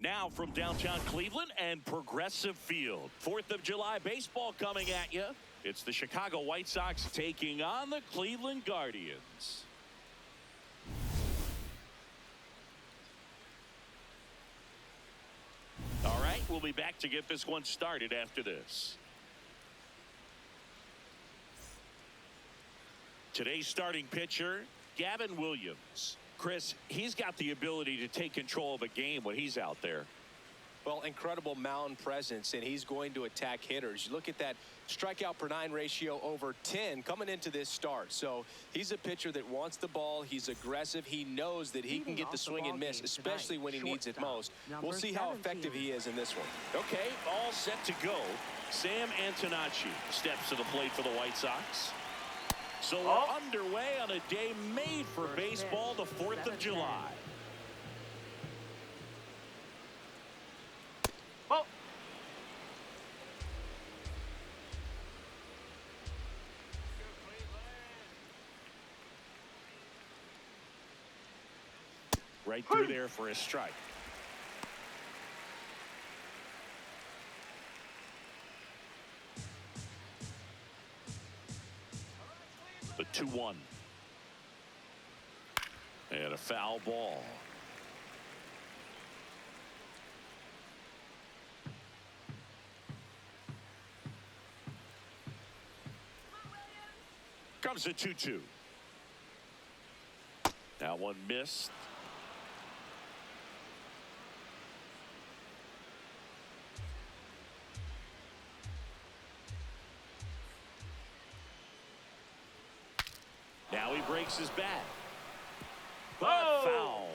Now from downtown Cleveland and Progressive Field. 4th of July baseball coming at you. It's the Chicago White Sox taking on the Cleveland Guardians. All right, we'll be back to get this one started after this. Today's starting pitcher, Gavin Williams. Chris, he's got the ability to take control of a game when he's out there. Well, incredible mound presence, and he's going to attack hitters. You look at that strikeout per 9 ratio over 10 coming into this start. So he's a pitcher that wants the ball. He's aggressive. He knows that he can get the swing and miss, especially when he needs it most. We'll see how effective he is in this one. Okay, all set to go. Sam Antonacci steps to the plate for the White Sox. So we're underway on a day made for baseball, the 4th of July. Right through there for a strike. The 2-1. And a foul ball. Comes the 2-2. That one missed. Now he breaks his bat. But foul.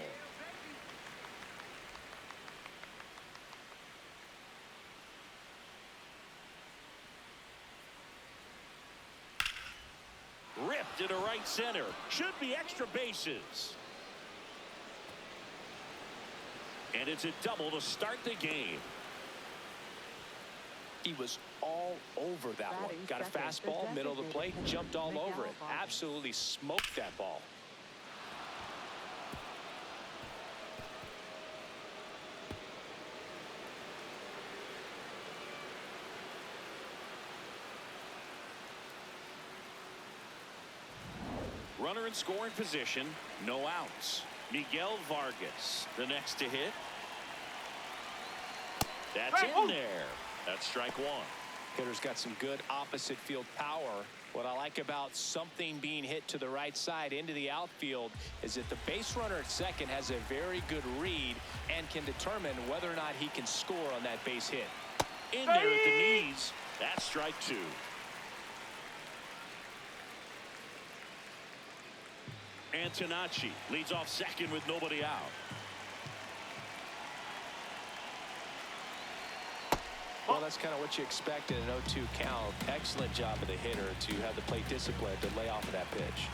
Ripped into right center. Should be extra bases. And it's a double to start the game. He was all over that one. Got a fastball, middle of the plate, jumped all over it. Absolutely smoked that ball. Runner in scoring position, no outs. Miguel Vargas, the next to hit. That's in there. That's strike one. Hitter's got some good opposite field power. What I like about something being hit to the right side into the outfield is that the base runner at second has a very good read and can determine whether or not he can score on that base hit. In there at the knees. That's strike two. Antonacci leads off second with nobody out. Well, that's kind of what you expect in an 0-2 count. Excellent job of the hitter to have the plate discipline to lay off of that pitch.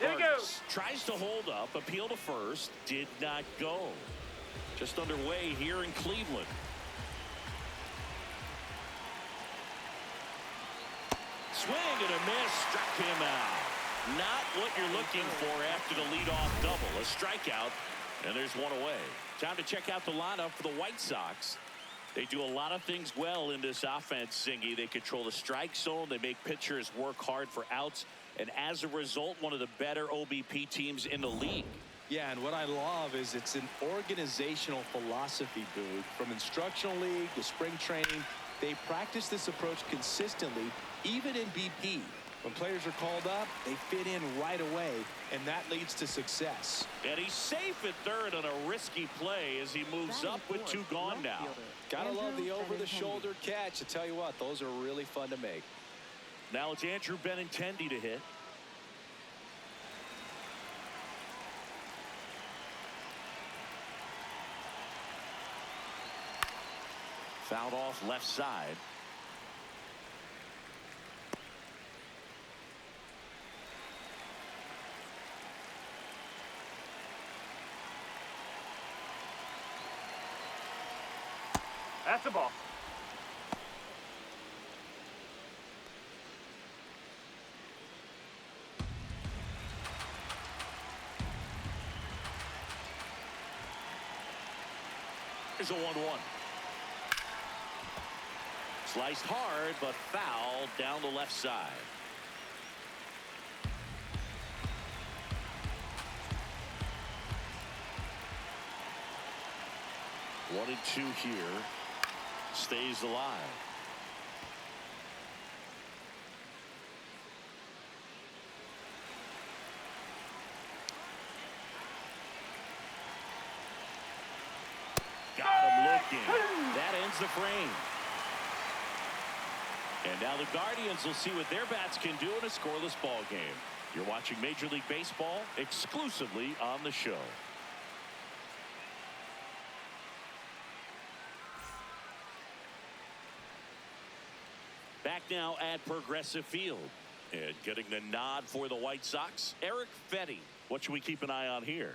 There he goes. Tries to hold up, appeal to first, did not go. Just underway here in Cleveland. Swing and a miss, struck him out. Not what you're looking for after the leadoff double. A strikeout, and there's one away. Time to check out the lineup for the White Sox. They do a lot of things well in this offense, Singy. They control the strike zone. They make pitchers work hard for outs. And as a result, one of the better OBP teams in the league. Yeah, and what I love is it's an organizational philosophy, Boog. From instructional league to spring training, they practice this approach consistently, even in BP. When players are called up, they fit in right away, and that leads to success. And he's safe at third on a risky play as he moves up with two gone now. Gotta love the over-the-shoulder catch. I tell you what, those are really fun to make. Now it's Andrew Benintendi to hit. Fouled off left side. That's the ball. Here's a 1-1. Sliced hard, but fouled down the left side. One and two here. Stays alive. Got him looking. That ends the frame. And now the Guardians will see what their bats can do in a scoreless ball game. You're watching Major League Baseball exclusively on the show. Back now at Progressive Field. And getting the nod for the White Sox, Eric Fetty. What should we keep an eye on here?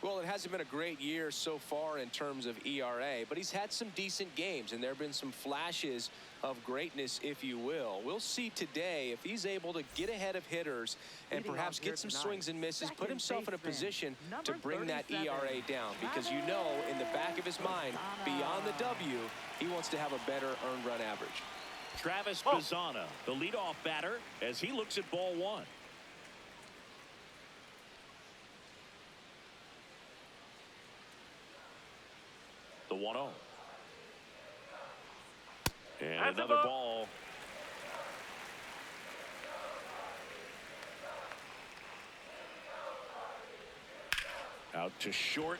Well, it hasn't been a great year so far in terms of ERA, but he's had some decent games, and there have been some flashes of greatness, if you will. We'll see today if he's able to get ahead of hitters and perhaps get some swings and misses, put himself in a position to bring that ERA down, because you know in the back of his mind, beyond the W, he wants to have a better earned run average. Travis Bazzana, the leadoff batter, as he looks at ball one. The 1-0. And another ball. Out to short.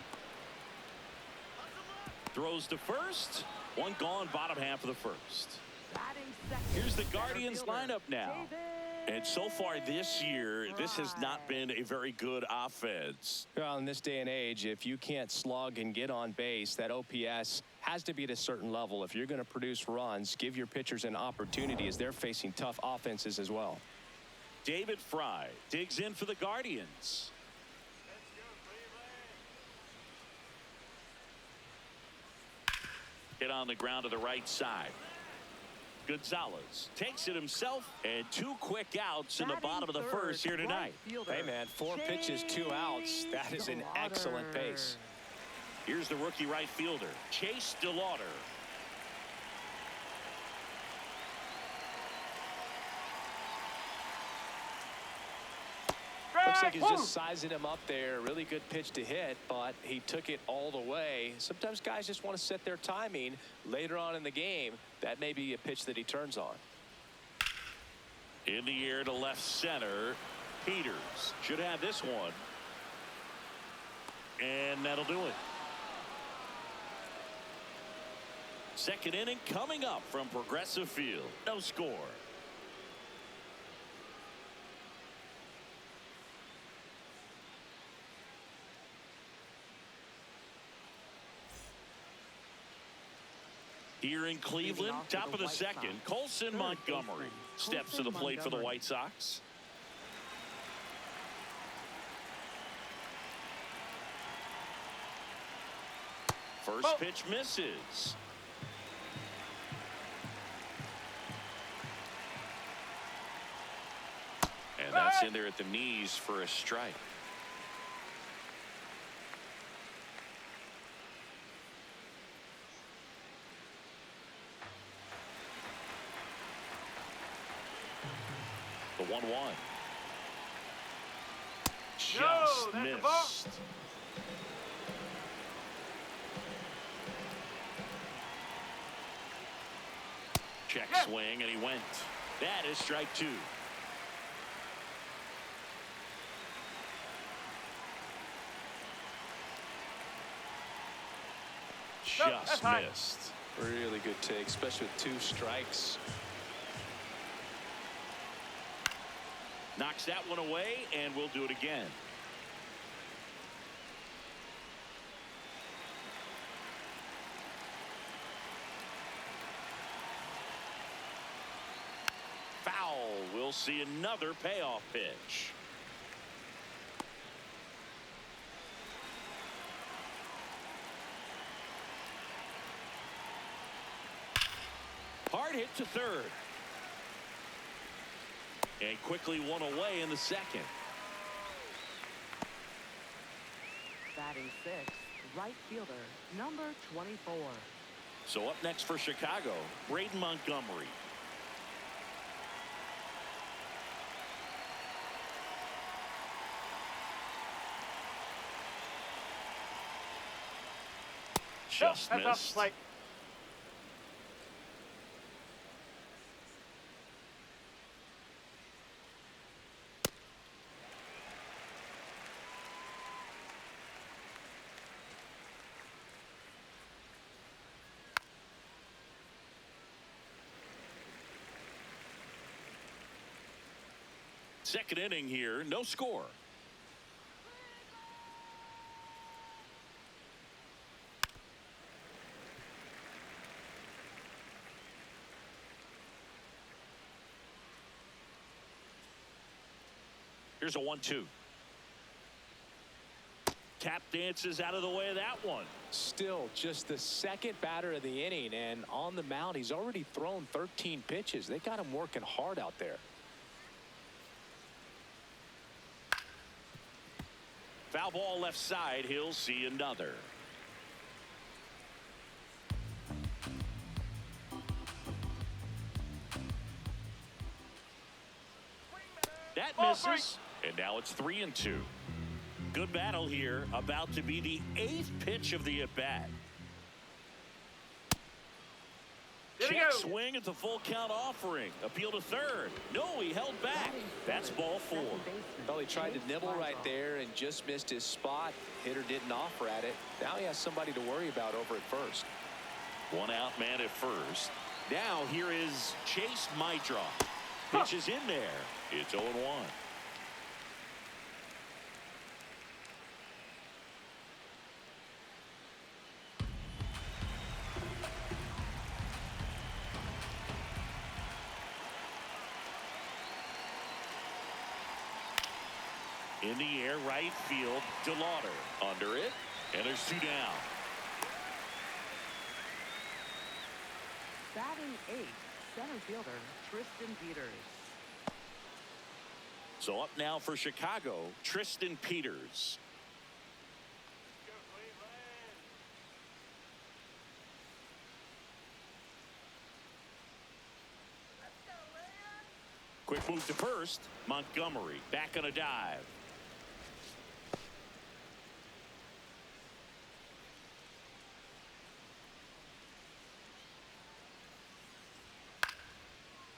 Throws to first. One gone, bottom half of the first. Here's the Guardians lineup now. And so far this year, this has not been a very good offense. Well, in this day and age, if you can't slug and get on base, that OPS has to be at a certain level. If you're going to produce runs, give your pitchers an opportunity as they're facing tough offenses as well. David Fry digs in for the Guardians. Hit on the ground to the right side. Gonzalez takes it himself, and two quick outs in the bottom of the first here tonight. Hey, man, 4 pitches, 2 outs. That is an excellent pace. Here's the rookie right fielder, Chase DeLauder. Looks like he's just sizing him up there. Really good pitch to hit, but he took it all the way. Sometimes guys just want to set their timing later on in the game. That may be a pitch that he turns on. In the air to left center. Peters should have this one. And that'll do it. Second inning coming up from Progressive Field. No score. Here in Cleveland, top of the second, Colson Montgomery steps to the plate for the White Sox. First pitch misses. And that's in there at the knees for a strike. The 1-1. Just missed. Check swing, and he went. That is strike 2. Just missed. Really good take, especially with 2 strikes. Knocks that one away, and we'll do it again. Foul. We'll see another payoff pitch. Hard hit to third. And quickly one away in the second. Batting 6, right fielder, number 24. So up next for Chicago, Braden Montgomery. Just That's off the missed. plate. Second inning here, no score. Here's a 1-2. Tap dances out of the way of that one. Still just the second batter of the inning, and on the mound he's already thrown 13 pitches. They got him working hard out there. Foul ball left side. He'll see another. That misses. And now it's 3-2. Good battle here. About to be the 8th pitch of the at-bat. Check swing at the full count offering. Appeal to third. No, he held back. That's ball 4. Well, he tried to nibble right there and just missed his spot. Hitter didn't offer at it. Now he has somebody to worry about over at first. One out man at first. Now here is Chase Mydra. Pitch is in there. It's 0-1. In the air, right field, DeLauder under it, and there's 2 down. Batting 8th, center fielder, Tristan Peters. So up now for Chicago, Tristan Peters. Quick move to first. Montgomery back on a dive.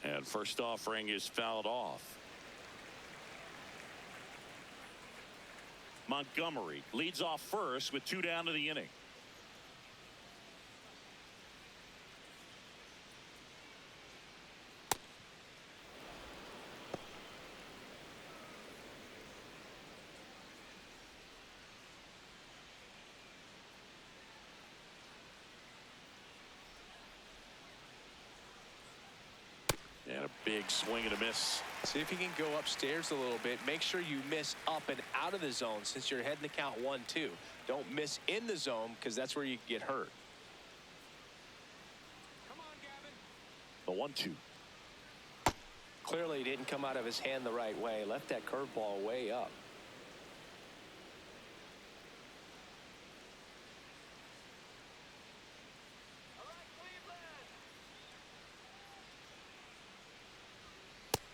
And first offering is fouled off. Montgomery leads off first with 2 down to the inning. And a big swing and a miss. See if you can go upstairs a little bit. Make sure you miss up and out of the zone since you're heading to count 1-2. Don't miss in the zone because that's where you get hurt. Come on, Gavin. The 1-2. Clearly didn't come out of his hand the right way. Left that curveball way up.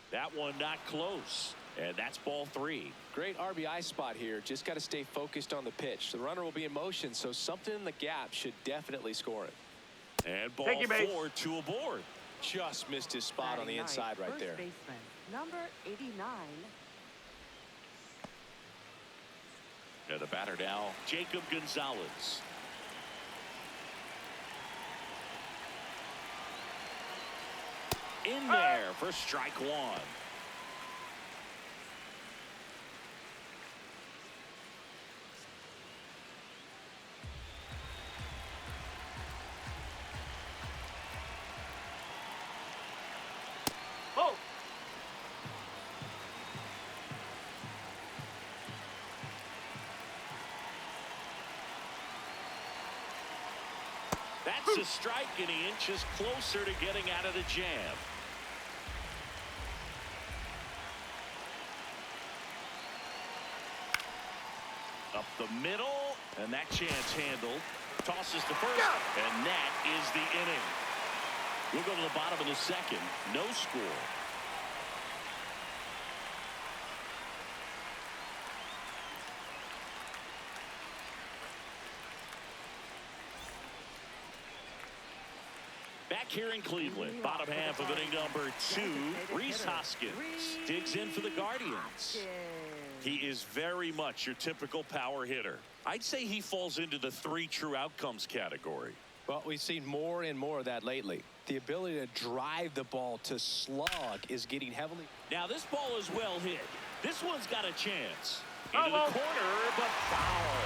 That one not close. And that's ball 3. Great RBI spot here. Just got to stay focused on the pitch. The runner will be in motion, so something in the gap should definitely score it. And ball 4, 2 aboard. Just missed his spot on the inside right there. First baseman, number 89. And the batter now, Jacob Gonzalez. In there for strike 1. Oh! That's a strike, and he inches closer to getting out of the jam. Up the middle, And that chance handled. Tosses to first. And that is the inning. We'll go to the bottom of the second. No score. Back here in Cleveland, bottom half of inning number 2, Rhys Hoskins digs in for the Guardians. He is very much your typical power hitter. I'd say he falls into the 3 true outcomes category. Well, we've seen more and more of that lately. The ability to drive the ball to slug is getting heavily. Now this ball is well hit. This one's got a chance. Into the corner, but foul.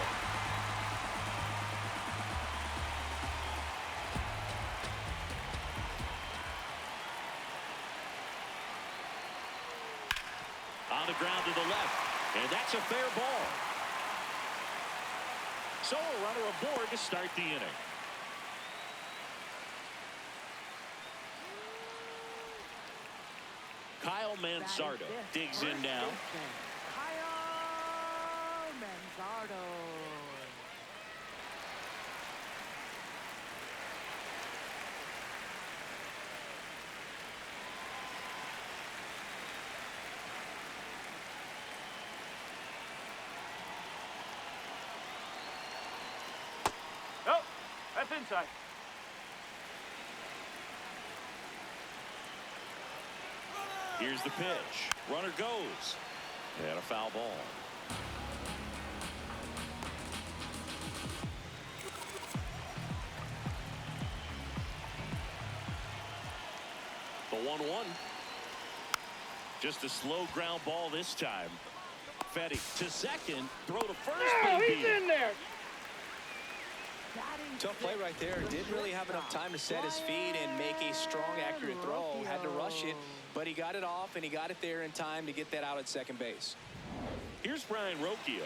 On the ground to the left, and that's a fair ball. So a runner aboard to start the inning. Kyle Manzardo digs in now. Kyle Manzardo. Oh, that's inside. Here's the pitch. Runner goes. And a foul ball. The 1-1. Just a slow ground ball this time. Fetty to second. Throw to first. Oh, he's in there. Tough play right there. Didn't really have enough time to set his feet and make a strong, accurate throw. Had to rush it, but he got it off, and he got it there in time to get that out at second base. Here's Brian Rocchio.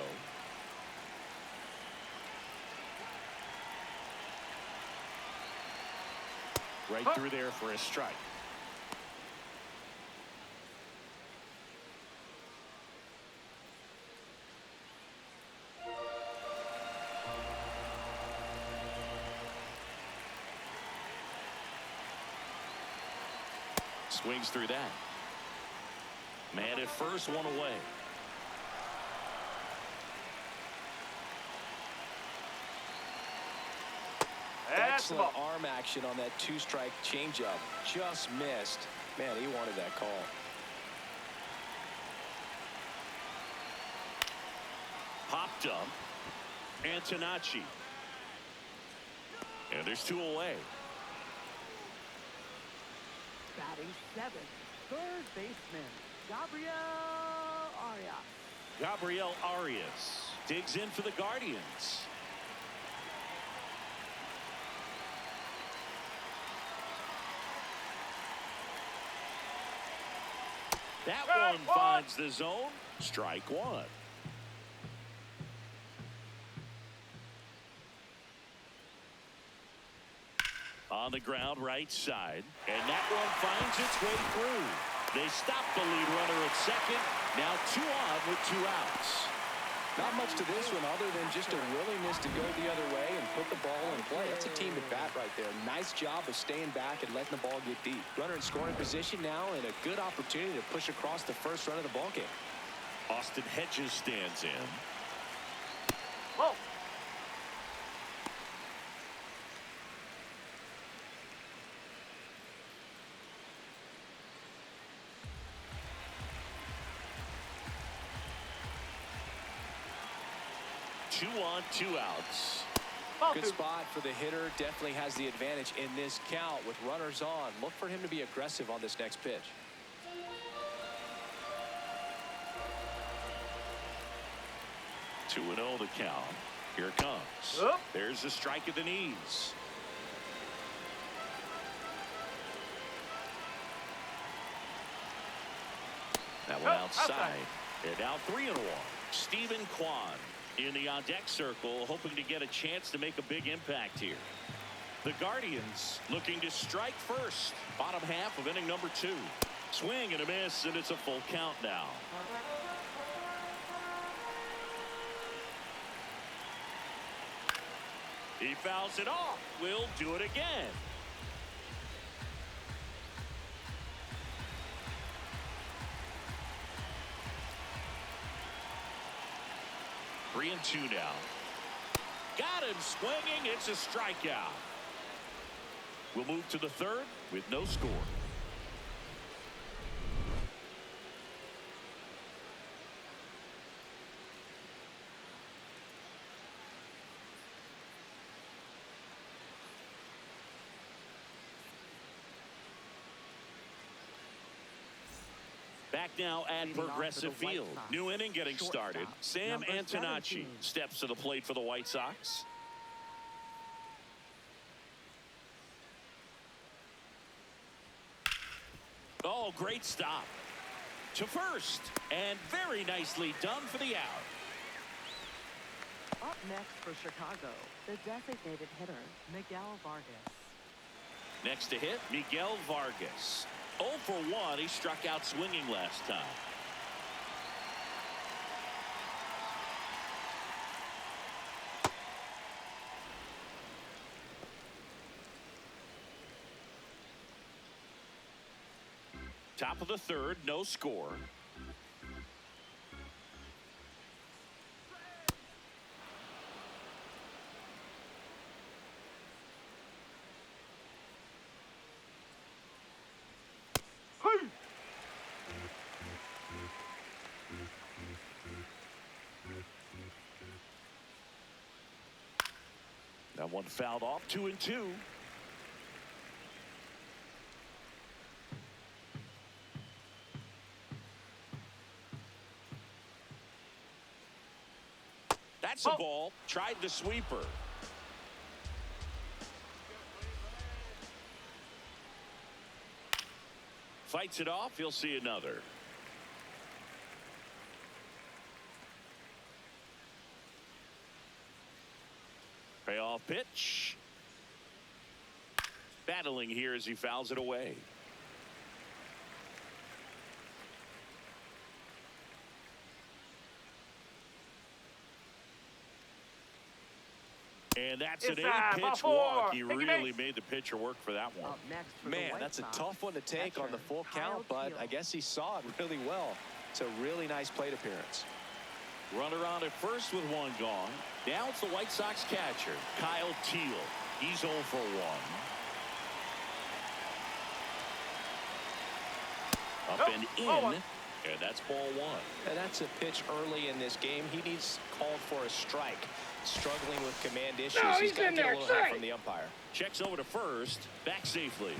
Right through there for a strike. Swings through that. Man at first, one away. Excellent arm action on that 2-strike changeup. Just missed. Man, he wanted that call. Popped up. Antonacci. And there's 2 away. Batting 7th, third baseman, Gabriel Arias. Gabriel Arias digs in for the Guardians. That one finds the zone. Strike 1. On the ground right side, and that one finds its way through. They stop the lead runner at second. Now 2 on with 2 outs. Not much to this one other than just a willingness to go the other way and put the ball in play. That's a team at bat right there. Nice job of staying back and letting the ball get deep. Runner in scoring position now, and a good opportunity to push across the first run of the ball game. Austin Hedges stands in. Whoa. Two on, 2 outs. Good spot for the hitter. Definitely has the advantage in this count with runners on. Look for him to be aggressive on this next pitch. 2-0 the count. Here it comes. Oh. There's the strike at the knees. That one outside. And now 3-1. Stephen Kwan in the on-deck circle, hoping to get a chance to make a big impact here. The Guardians looking to strike first. Bottom half of inning number 2. Swing and a miss, and it's a full count now. He fouls it off. We'll do it again. Three and two now. Got him swinging. It's a strikeout. We'll move to the third with no score. Back now at Progressive Field. New inning getting started. Sam Antonacci steps to the plate for the White Sox. Oh, great stop. To first. And very nicely done for the out. Up next for Chicago, the designated hitter, Miguel Vargas. Next to hit, Miguel Vargas. 0 for 1. He struck out swinging last time. Top of the third, no score. That one fouled off. 2 and 2. That's a ball. Tried the sweeper. Fights it off. He'll see another. Payoff pitch. Battling here as he fouls it away. And that's an 8-pitch walk. He really made the pitcher work for that one. Man, that's a tough one to take on the full count, but I guess he saw it really well. It's a really nice plate appearance. Runner on at first with one gone. Now it's the White Sox catcher, Kyle Teal. He's 0 for 1. Up and in, and that's ball 1. And that's a pitch early in this game. He needs called for a strike. Struggling with command issues. He's got to get a little help from the umpire. Checks over to first, back safely.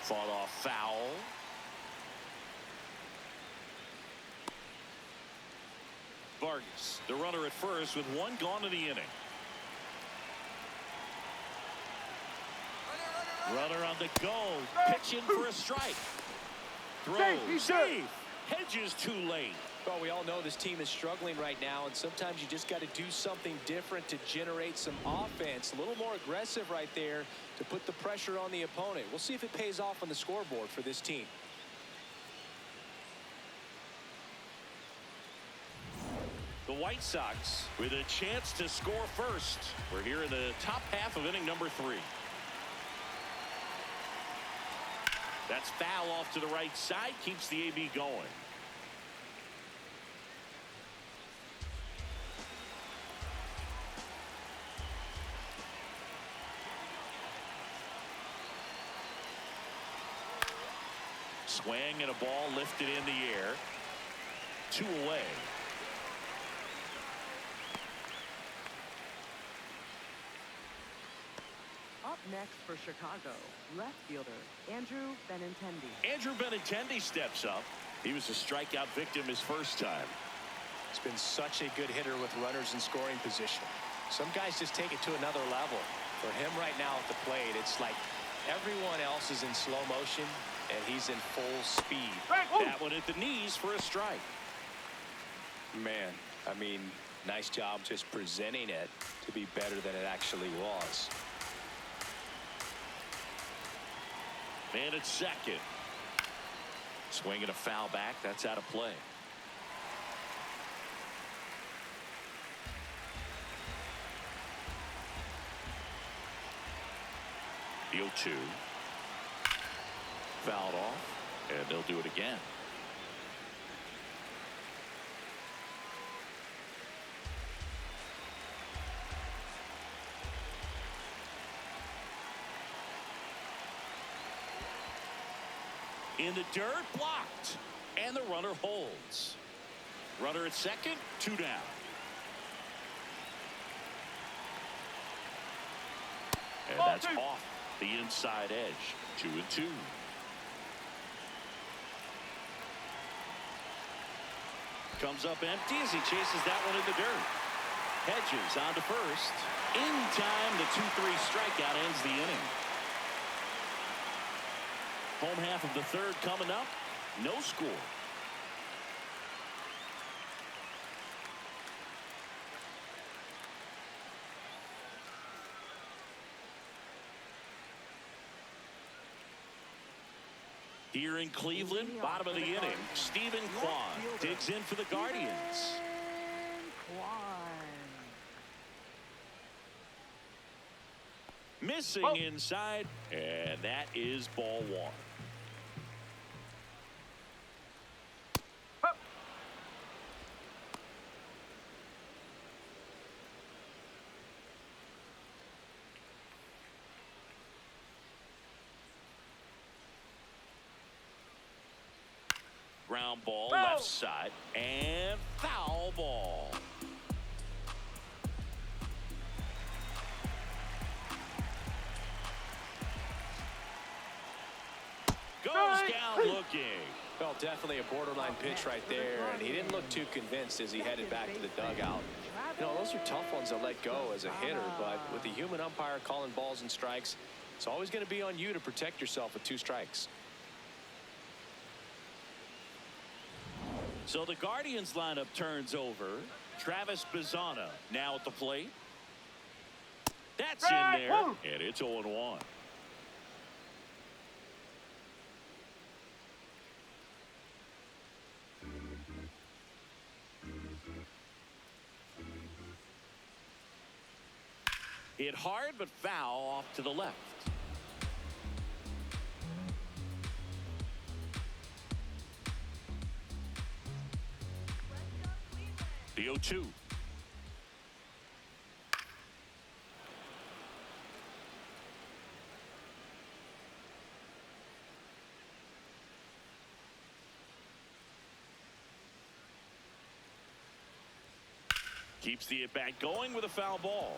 Fought off foul. Vargas, the runner at first with one gone in the inning. Runner on the go. Pitching for a strike. Throw. Safe. Hedges too late. Well, we all know this team is struggling right now, and sometimes you just got to do something different to generate some offense. A little more aggressive right there to put the pressure on the opponent. We'll see if it pays off on the scoreboard for this team. The White Sox with a chance to score first. We're here in the top half of inning number 3. That's foul off to the right side. Keeps the AB going. Swing and a ball lifted in the air. 2 away. Up next for Chicago, left fielder, Andrew Benintendi. Andrew Benintendi steps up. He was a strikeout victim his first time. He's been such a good hitter with runners in scoring position. Some guys just take it to another level. For him right now at the plate, it's like everyone else is in slow motion, and he's in full speed. That one at the knees for a strike. Man, I mean, nice job just presenting it to be better than it actually was. Man at second. Swinging a foul back. That's out of play. The 0-2. Fouled off, and they'll do it again. In the dirt, blocked, and the runner holds. Runner at second, 2 down. And that's off the inside edge. 2-2. Comes up empty as he chases that one in the dirt. Hedges on to first. In time, the 2-3 strikeout ends the inning. Home half of the third coming up. No score. Here in Cleveland, bottom of the inning, Stephen Kwan digs in for the Guardians. Missing inside, and that is ball 1. Ground ball left side and foul ball. Goes down looking. Well, definitely a borderline pitch right there, and he didn't look too convinced as he headed back to the dugout. You know, those are tough ones to let go as a hitter, but with the human umpire calling balls and strikes, it's always going to be on you to protect yourself with 2 strikes. So the Guardians lineup turns over. Travis Bazzana now at the plate. That's in there, and it's 0-1. Hit hard, but foul off to the left. The 0-2. Keeps the at-bat going with a foul ball.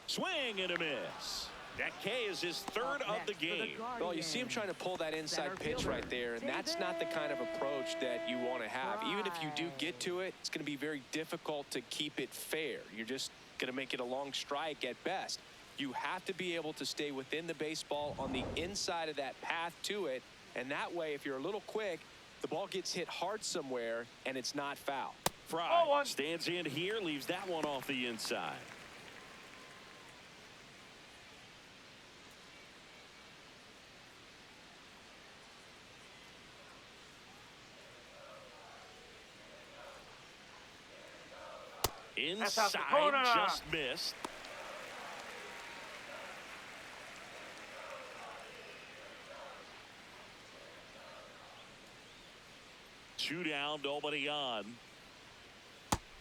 Swing and a miss. That K is his third of the game. Well, you see him trying to pull that inside pitch right there, and that's not the kind of approach that you want to have. Even if you do get to it, it's going to be very difficult to keep it fair. You're just going to make it a long strike at best. You have to be able to stay within the baseball on the inside of that path to it, and that way, if you're a little quick, the ball gets hit hard somewhere, and it's not foul. Fry stands in here, leaves that one off the inside. Inside, just missed. Two down, nobody on.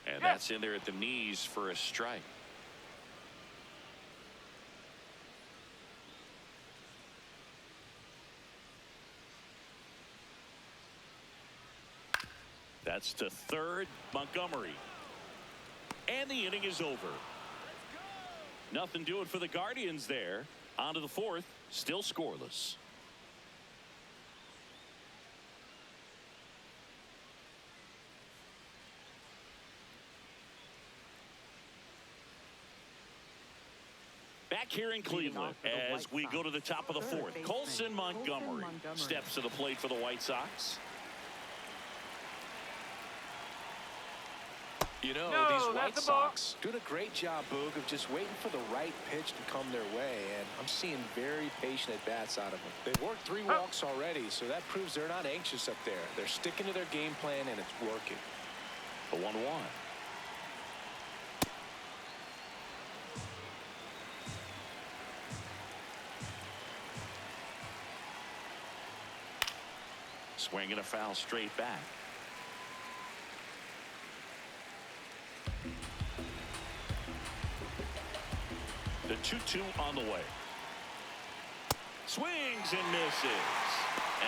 And that's in there at the knees for a strike. That's to third, Montgomery. And the inning is over. Nothing doing for the Guardians there. On to the fourth, still scoreless. Back here in Cleveland as we go to the top of the fourth. Colson Montgomery steps to the plate for the White Sox. You know, No, these White that's a ball. Sox doing a great job, Boog, of just waiting for the right pitch to come their way, and I'm seeing very patient at-bats out of them. They've worked 3 walks already, so that proves they're not anxious up there. They're sticking to their game plan, and it's working. The 1-1. Swing and a foul straight back. The 2-2 on the way. Swings and misses.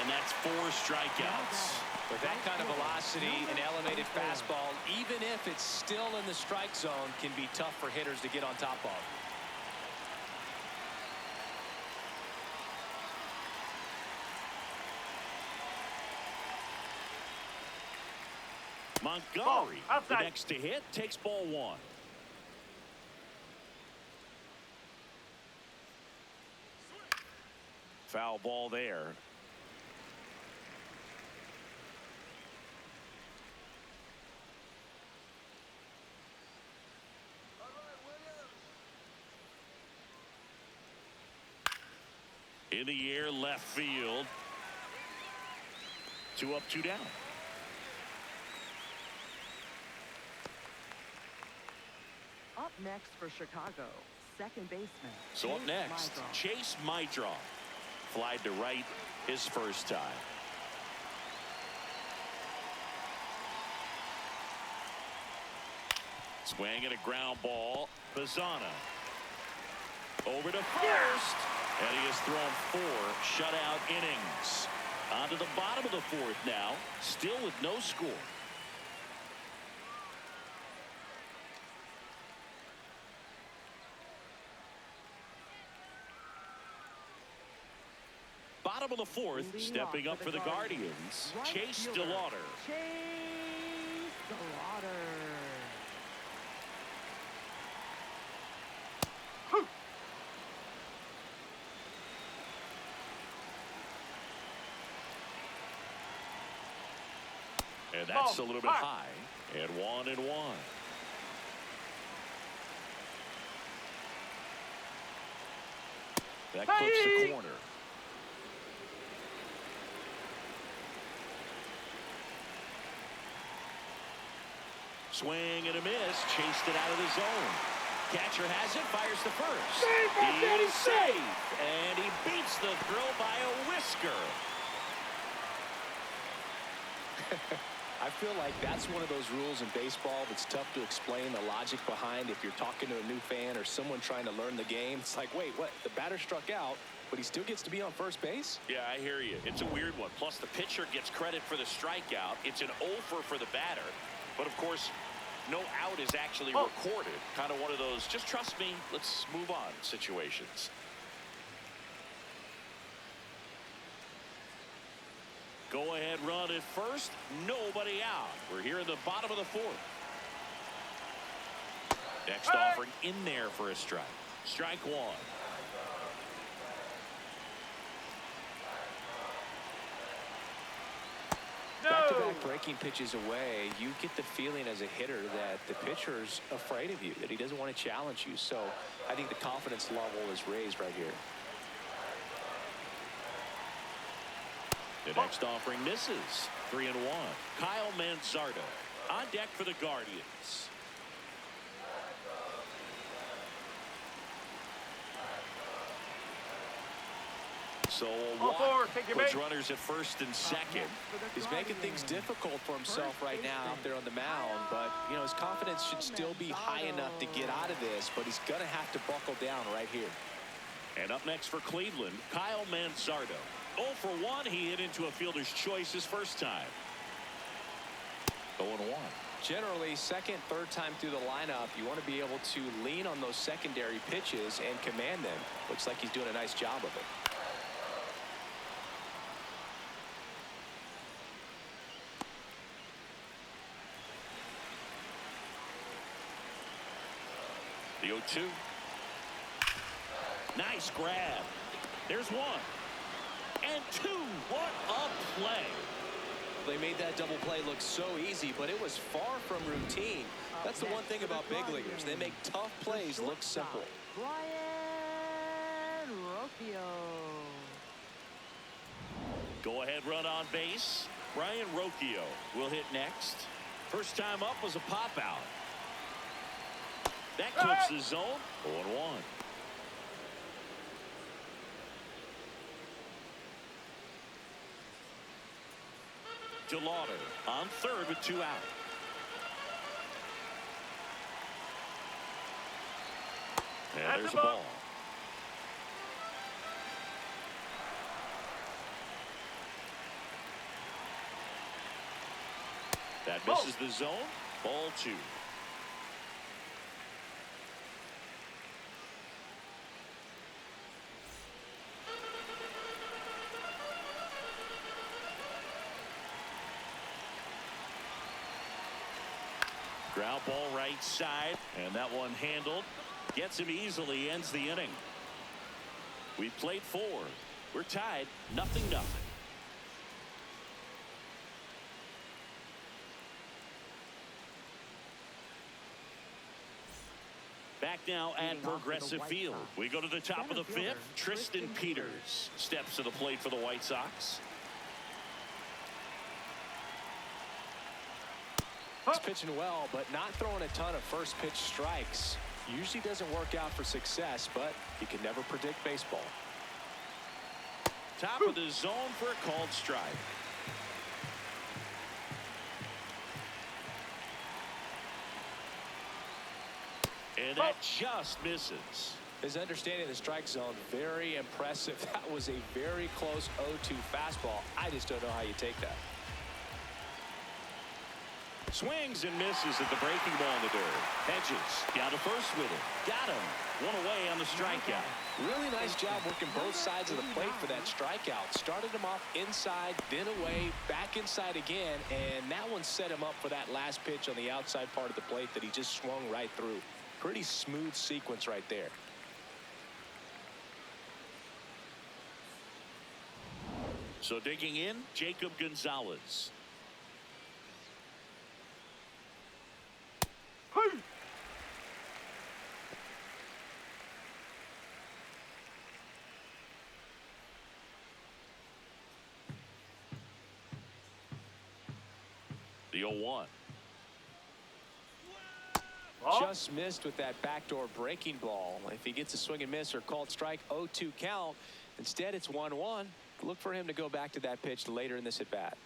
And that's 4 strikeouts. With that kind of velocity, an elevated fastball, even if it's still in the strike zone, can be tough for hitters to get on top of. Montgomery, Ball, the outside. next to hit, takes ball 1. Foul ball there. In the air, left field. 2 up, 2 down. Up next for Chicago, second baseman. So up Chase next, Meidroff. Chase Meidroff. Flied to right his first time. Swing and a ground ball. Bazzana. Over to first. And he has thrown 4 shutout innings. On to the bottom of the 4th now. Still with no score. Bottom of the 4th, Leading stepping off up for the Guardians, right Chase fielder, DeLauder. Chase DeLauder. And that's Ball, a little bit hard. high. And 1-1. That clips the corner. Swing and a miss. Chased it out of the zone. Catcher has it. Fires to first. He is safe. And he beats the throw by a whisker. I feel like that's one of those rules in baseball that's tough to explain the logic behind if you're talking to a new fan or someone trying to learn the game. It's like, wait, what? The batter struck out, but he still gets to be on first base? Yeah, I hear you. It's a weird one. Plus, the pitcher gets credit for the strikeout. It's an over for the batter. But, of course, no out is actually recorded. Kind of one of those, just trust me, let's move on situations. Go ahead run at first. Nobody out. We're here in the bottom of the 4th. Next offering in there for a strike. Strike 1. Back-to-back breaking pitches away, you get the feeling as a hitter that the pitcher's afraid of you, that he doesn't want to challenge you. So I think the confidence level is raised right here. The next offering misses. 3-1. Kyle Manzardo on deck for the Guardians. So a walk puts runners at first and second. He's making things difficult for himself right now out there on the mound, but you know his confidence should still be high enough to get out of this, but he's gonna have to buckle down right here. And up next for Cleveland, Kyle Manzardo. 0 for 1. He hit into a fielder's choice his first time. 0-1. Generally, second, third time through the lineup, you want to be able to lean on those secondary pitches and command them. Looks like he's doing a nice job of it. The 0-2. Nice grab. There's 1. And 2. What a play. They made that double play look so easy, but it was far from routine. That's the one thing about big leaguers. They make tough plays look simple. Brian Rocchio. Go ahead run on base. Brian Rocchio will hit next. First time up was a pop out. That clips the zone. 0-1. DeLauder on third with 2 out. And there's a ball. That misses the zone. Ball 2. Ground ball right side, and that one handled. Gets him easily, ends the inning. We've played 4. We're tied, 0-0. Back now at Progressive Field. We go to the top of the 5th. Tristan Peters steps to the plate for the White Sox. He's pitching well, but not throwing a ton of first pitch strikes. Usually doesn't work out for success, but you can never predict baseball. Top of the zone for a called strike. And that just misses. His understanding of the strike zone, very impressive. That was a very close 0-2 fastball. I just don't know how you take that. Swings and misses at the breaking ball in the dirt. Hedges down to first with it. Got him. One away on the strikeout. Really nice job working both sides of the plate for that strikeout. Started him off inside, then away, back inside again, and that one set him up for that last pitch on the outside part of the plate that he just swung right through. Pretty smooth sequence right there. So digging in, Jacob Gonzalez. The 0-1. Just missed with that backdoor breaking ball. If he gets a swing and miss or called strike, 0-2 count. Instead, it's 1-1. Look for him to go back to that pitch later in this at bat.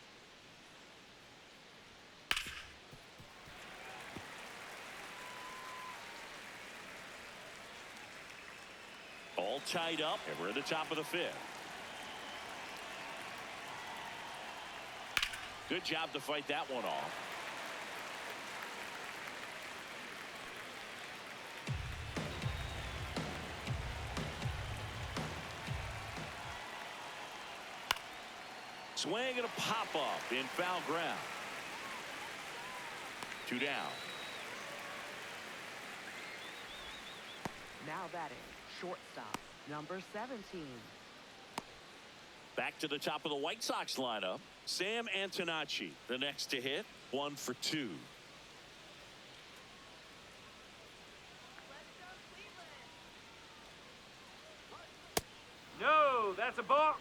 All tied up, and we're at the top of the 5th. Good job to fight that one off. Swing and a pop up in foul ground. 2 down. Now batting, shortstop, number 17. Back to the top of the White Sox lineup. Sam Antonacci, the next to hit, 1 for 2. No, that's a ball.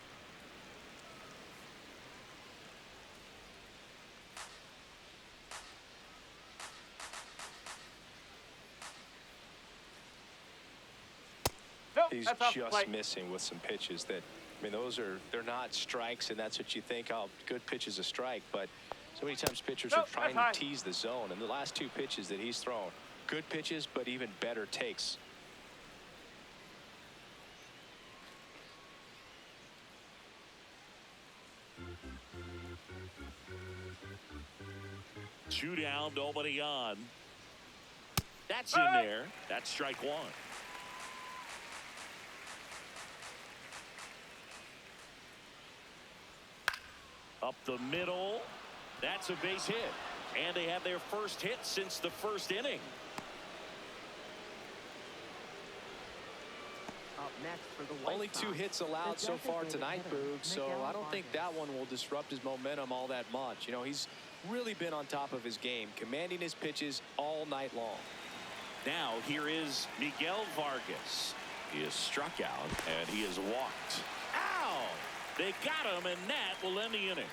Nope, He's that's off the just plate. missing with some pitches that, I mean, they're not strikes, and that's what you think, oh, good pitch is a strike, but so many times pitchers Nope, are trying that's to tease the zone, and the last 2 pitches that he's thrown, good pitches, but even better takes. Two down, nobody on. That's in there. That's strike 1. Up the middle. That's a base hit. And they have their first hit since the first inning. Up next for the White Only 2 Sox, hits allowed the so far designated tonight, hitter, Boog, so Miguel I don't think Vargas. that one will disrupt his momentum all that much. You know, he's really been on top of his game, commanding his pitches all night long. Now here is Miguel Vargas. He is struck out and he is walked. Ow! They got him, and that will end the inning.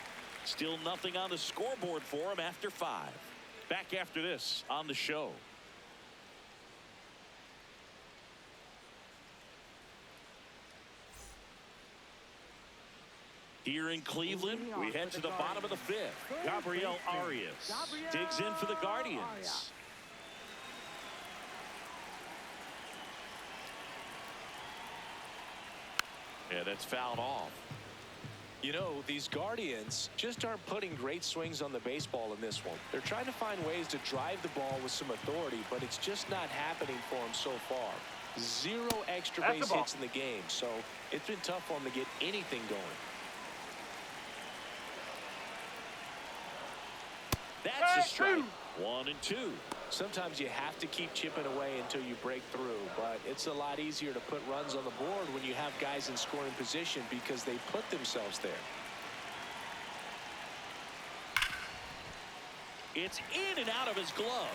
Still nothing on the scoreboard for him after 5. Back after this on the show. Here in Cleveland, we head to the bottom of the 5th. Gabriel Arias digs in for the Guardians. And it's fouled off. You know, these Guardians just aren't putting great swings on the baseball in this one. They're trying to find ways to drive the ball with some authority, but it's just not happening for them so far. 0 extra base hits in the game, so it's been tough for them to get anything going. That's a strike. 1 and 2. Sometimes you have to keep chipping away until you break through, but it's a lot easier to put runs on the board when you have guys in scoring position because they put themselves there. It's in and out of his glove.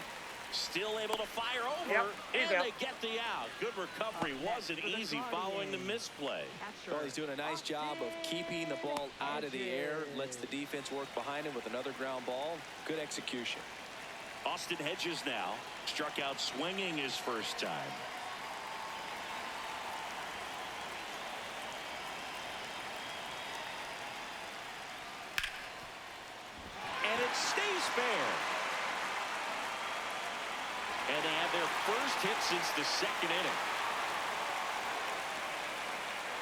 Still able to fire over, and they get the out. Good recovery. Wasn't easy following the misplay. Well, he's doing a nice job of keeping the ball out of the air. Lets the defense work behind him with another ground ball. Good execution. Austin Hedges now struck out swinging his first time. And it stays fair. And they have their first hit since the 2nd inning.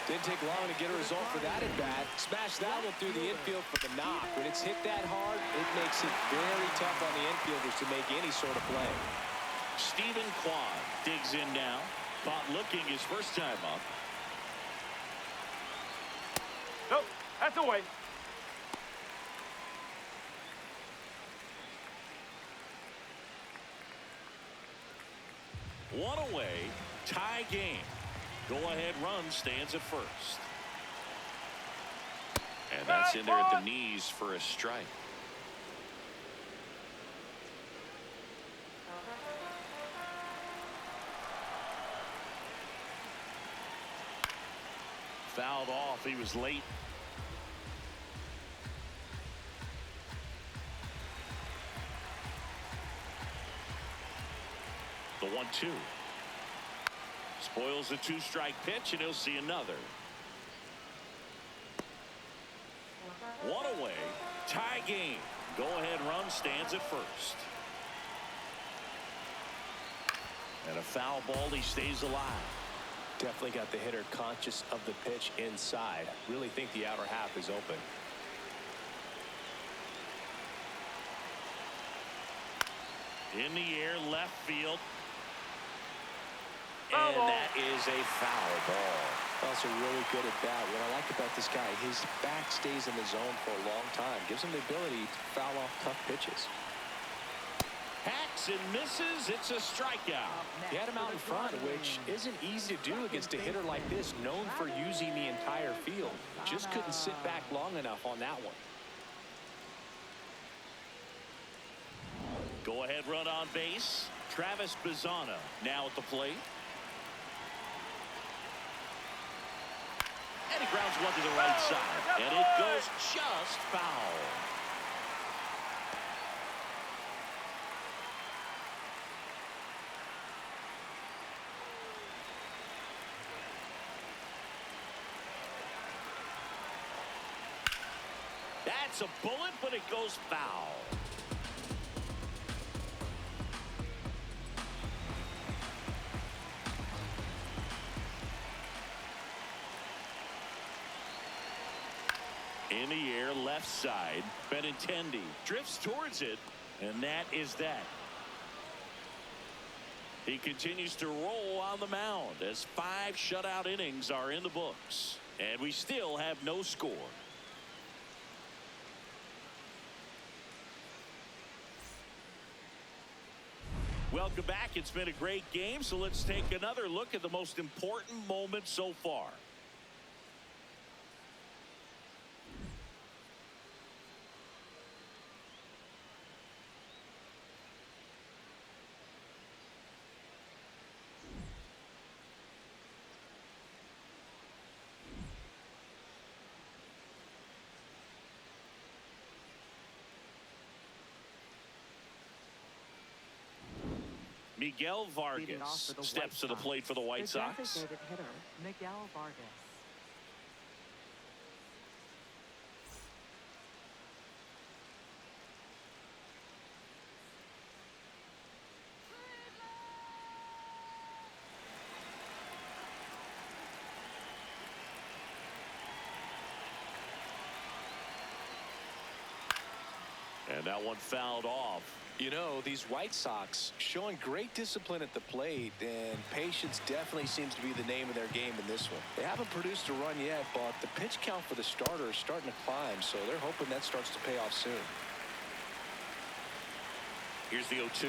Didn't take long to get a result for that at bat. Smash that one through the infield for the knock. When it's hit that hard, it makes it very tough on the infielders to make any sort of play. Stephen Kwan digs in now. Caught looking his first time up. Nope, that's away. One away, tie game. Go-ahead run stands at first. And that's in there at the knees for a strike. Fouled off. He was late. The 1-2. Spoils the 2-strike pitch, and he'll see another. One away, tie game. Go-ahead run stands at first. And a foul ball, he stays alive. Definitely got the hitter conscious of the pitch inside. Really think the outer half is open. In the air, left field. And that is a foul ball. Also really good at bat. What I like about this guy, his back stays in the zone for a long time. Gives him the ability to foul off tough pitches. Hacks and misses. It's a strikeout. He had him out in front, which isn't easy to do against a hitter like this, known for using the entire field. Just couldn't sit back long enough on that one. Go ahead run on base. Travis Bazzana now at the plate. And he grounds one to the right side. And it goes just foul. That's a bullet, but it goes foul. In the air, left side. Benintendi drifts towards it, and that is that. He continues to roll on the mound as 5 shutout innings are in the books. And we still have no score. Welcome back. It's been a great game, so let's take another look at the most important moment so far. Miguel Leading off Vargas for the steps to White the Sox, plate for the White the Sox. designated hitter, Miguel Vargas. And that one fouled off. You know, these White Sox showing great discipline at the plate, and patience definitely seems to be the name of their game in this one. They haven't produced a run yet, but the pitch count for the starter is starting to climb, so they're hoping that starts to pay off soon. Here's the 0-2.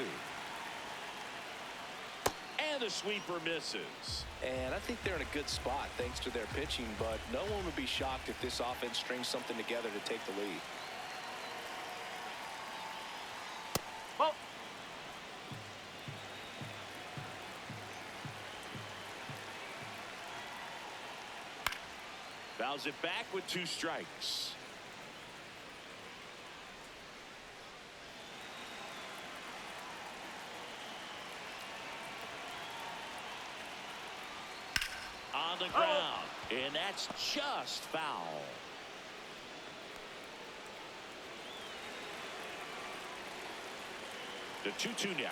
And the sweeper misses. And I think they're in a good spot thanks to their pitching, but no one would be shocked if this offense strings something together to take the lead. Ball. Fouls it back with 2 strikes. On the ground. And that's just foul. The 2-2 now.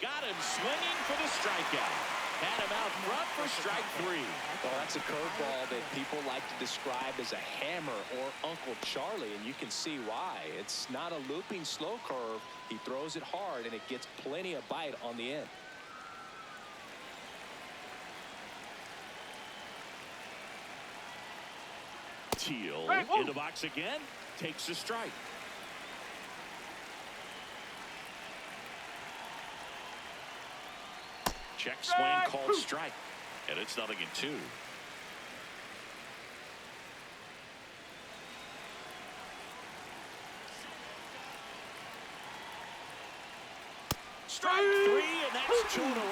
Got him swinging for the strikeout. Had him out front for strike 3. Well, that's a curveball that people like to describe as a hammer or Uncle Charlie, and you can see why. It's not a looping slow curve. He throws it hard, and it gets plenty of bite on the end. Teal in the box again. Takes a strike. Check swing called strike. And it's 0-2. Strike 3, and that's 2 in a row.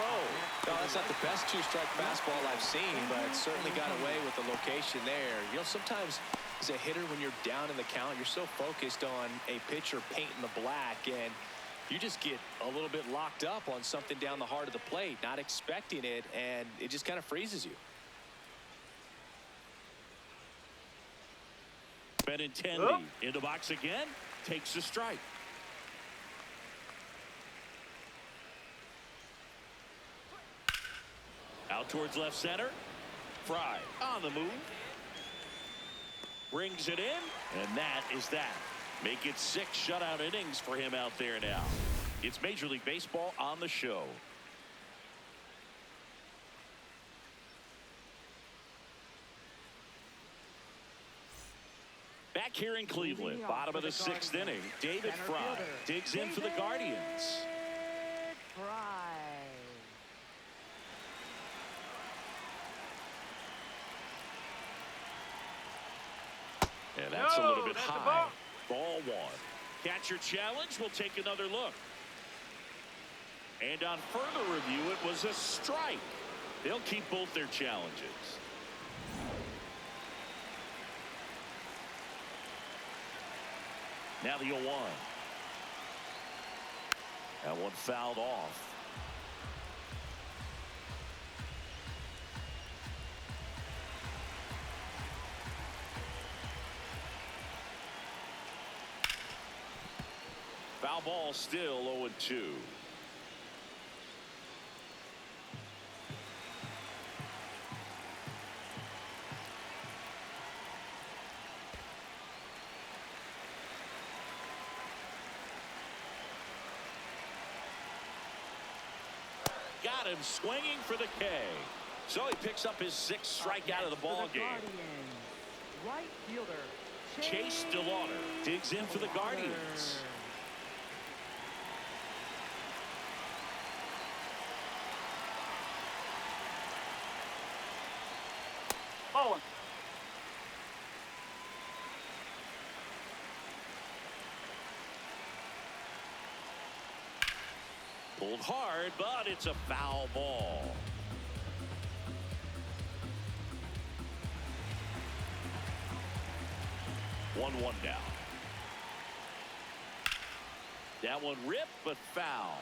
No, that's not the best 2-strike fastball I've seen, but it certainly got away with the location there. You know, sometimes as a hitter, when you're down in the count, you're so focused on a pitcher painting the black, and you just get a little bit locked up on something down the heart of the plate, not expecting it, and it just kind of freezes you. Benintendi in the box again. Takes a strike. Out towards left center. Fry on the move. Brings it in, and that is that. Make it 6 shutout innings for him out there now. It's Major League Baseball on the show. Back here in Cleveland, bottom of the 6th inning, David Fry digs in for the Guardians. And that's a little bit high. Ball 1. Catcher challenge. We'll take another look. And on further review, it was a strike. They'll keep both their challenges. Now the 0-1. That one fouled off. Foul ball, still 0-2. Got him swinging for the K. So he picks up his 6th strikeout of the ball game. Right fielder Chase DeLauder digs in for the Guardians. Ball. Pulled hard, but it's a foul ball. One down. That one ripped, but foul.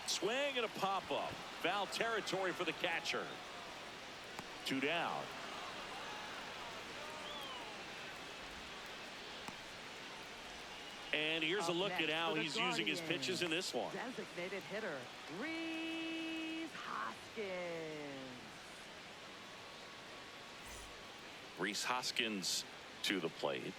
Swing and a pop-up. Foul territory for the catcher. 2 down. And here's a look at how he's using his pitches in this one. Designated hitter, Rhys Hoskins. Rhys Hoskins to the plate.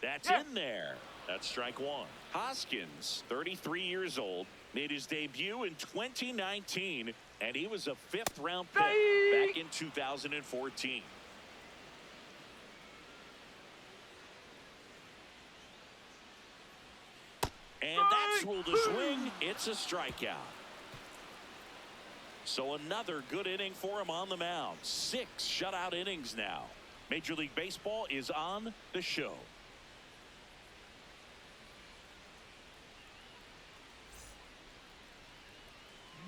That's in there. That's strike one. Hoskins, 33 years old, made his debut in 2019, and he was a 5th-round pick back in 2014. And that's ruled a swing. It's a strikeout. So another good inning for him on the mound. 6 shutout innings now. Major League Baseball is on the show.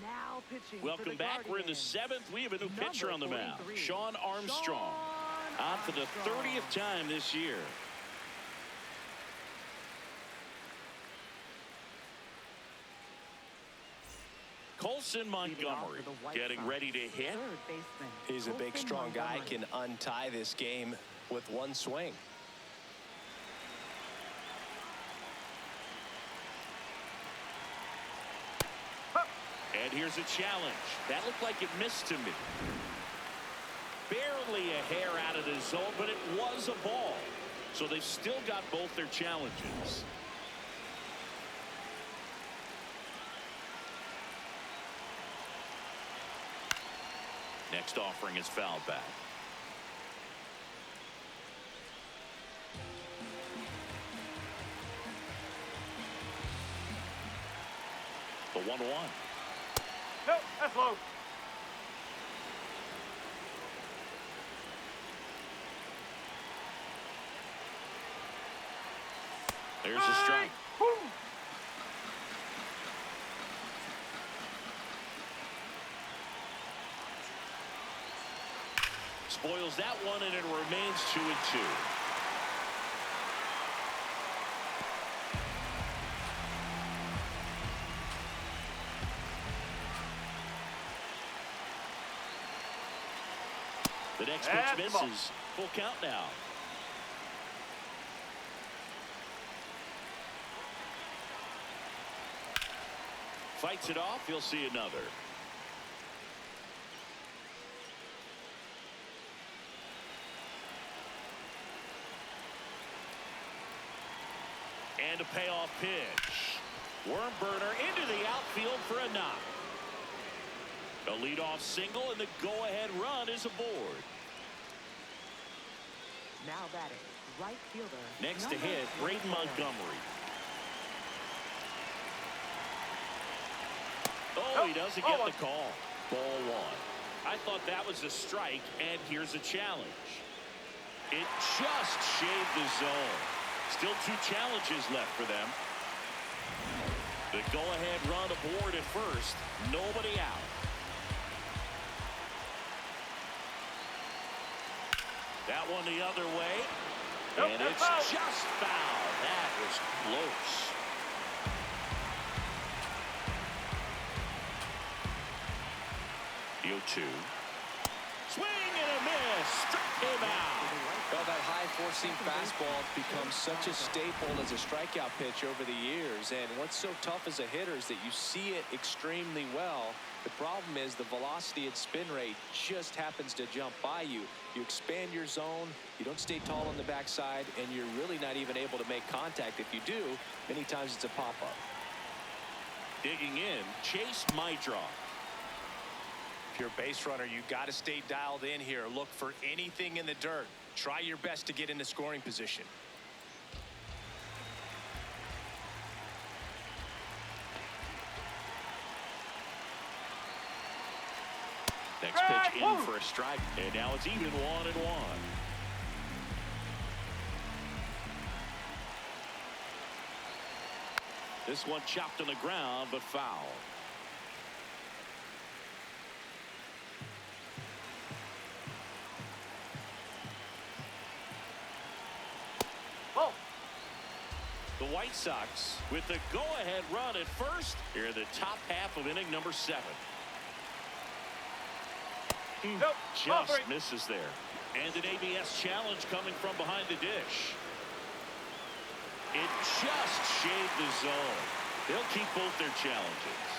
Now pitching. Welcome back. We're in the 7th. We have a new pitcher on the mound. Shawn Armstrong. On for the 30th time this year. Colson Montgomery getting ready to hit. He's a big, strong guy. Can untie this game with one swing. And here's a challenge. That looked like it missed to me. Barely a hair out of the zone, but it was a ball. So they've still got both their challenges. Next offering is fouled back. The 1-1. No, that's low. There's a strike. Woo. Spoils that one, and it remains 2-2. The next pitch misses. Full count now. Fights it off. He'll see another. And a payoff pitch. Worm burner into the outfield for a knock. A leadoff single, and the go-ahead run is aboard. Now batting, right fielder. Next to hit, Braden Montgomery. Oh, he doesn't get the call. Ball one. I thought that was a strike, and here's a challenge. It just shaved the zone. Still 2 challenges left for them. The go-ahead run aboard at first. Nobody out. That one the other way. And it's just foul. That was close. The 0-2. Swing and a miss. Struck him out. Well, that high-four-seam fastball becomes such a staple as a strikeout pitch over the years. And what's so tough as a hitter is that you see it extremely well. The problem is the velocity and spin rate just happens to jump by you. You expand your zone, you don't stay tall on the backside, and you're really not even able to make contact. If you do, many times it's a pop-up. Digging in, Chase Mydroff. If you're a base runner, you got to stay dialed in here. Look for anything in the dirt. Try your best to get into scoring position. Next pitch in for a strike. And now it's even 1-1. This one chopped on the ground, but foul. The White Sox with the go-ahead run at first here in the top half of inning number 7. Nope. Just misses there. And an ABS challenge coming from behind the dish. It just shaved the zone. They'll keep both their challenges.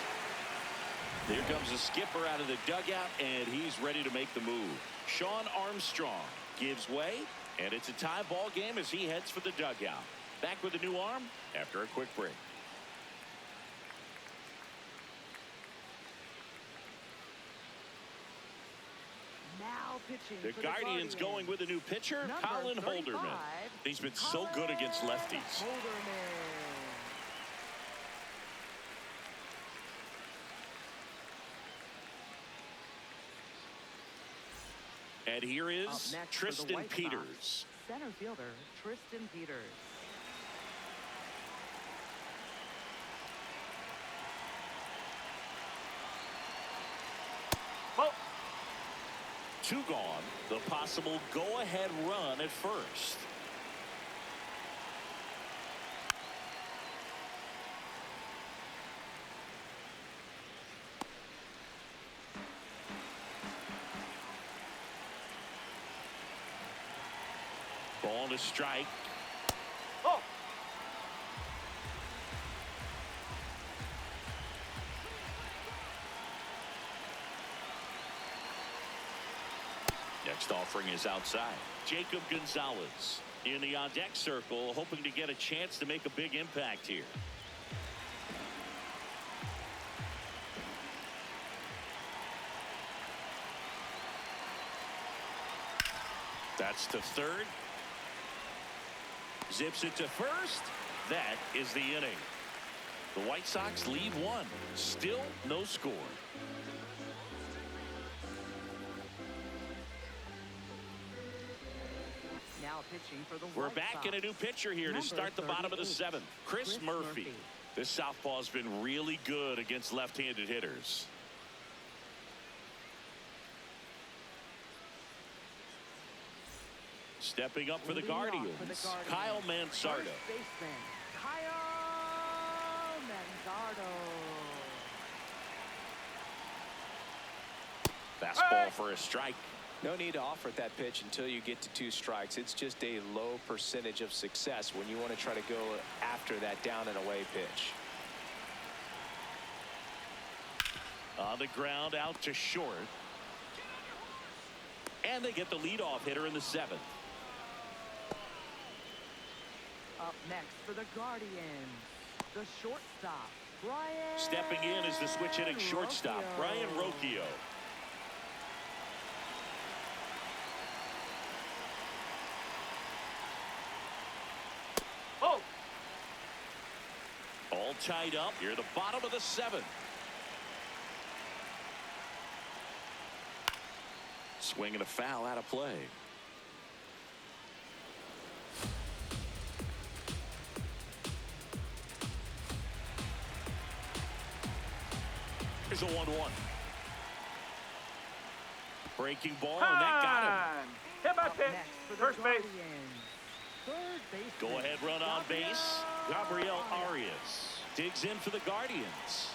Here comes the skipper out of the dugout, and he's ready to make the move. Sean Armstrong gives way, and it's a tie ball game as he heads for the dugout. Back with a new arm after a quick break. Now pitching The for Guardians going with a new pitcher, Number Colin 35, Holderman. He's been so good against lefties. Holderman. And here is Up next for the Tristan White Sox, Peters. Center fielder Tristan Peters. Ball. 2 gone. The possible go-ahead run at first. Ball to strike. Oh. Next offering is outside. Jacob Gonzalez in the on-deck circle, hoping to get a chance to make a big impact here. That's to third. Zips it to first. That is the inning. The White Sox lead 1. Still no score. Now pitching for the We're White back Sox. in a new pitcher here to Number start the bottom of the 38, 7th. Chris Murphy. This southpaw's been really good against left-handed hitters. Stepping up for the Leading off Guardians, for the Guardians, Kyle Manzardo. First baseman, Kyle Manzardo. Fastball for a strike. No need to offer that pitch until you get to 2 strikes. It's just a low percentage of success when you want to try to go after that down and away pitch. On the ground, out to short. And they get the leadoff hitter in the 7th. Up next for the Guardians, the shortstop, Brian. Stepping in is the switch hitting shortstop, Rocchio. Brian Rocchio. Oh. All tied up here at the bottom of the 7th. Swing and a foul out of play. Here's a 1-1. Breaking ball, and that got him. Hit my Up pitch. next for the First base. Guardians, third baseman, Go ahead run on base. Gabriel Arias digs in for the Guardians.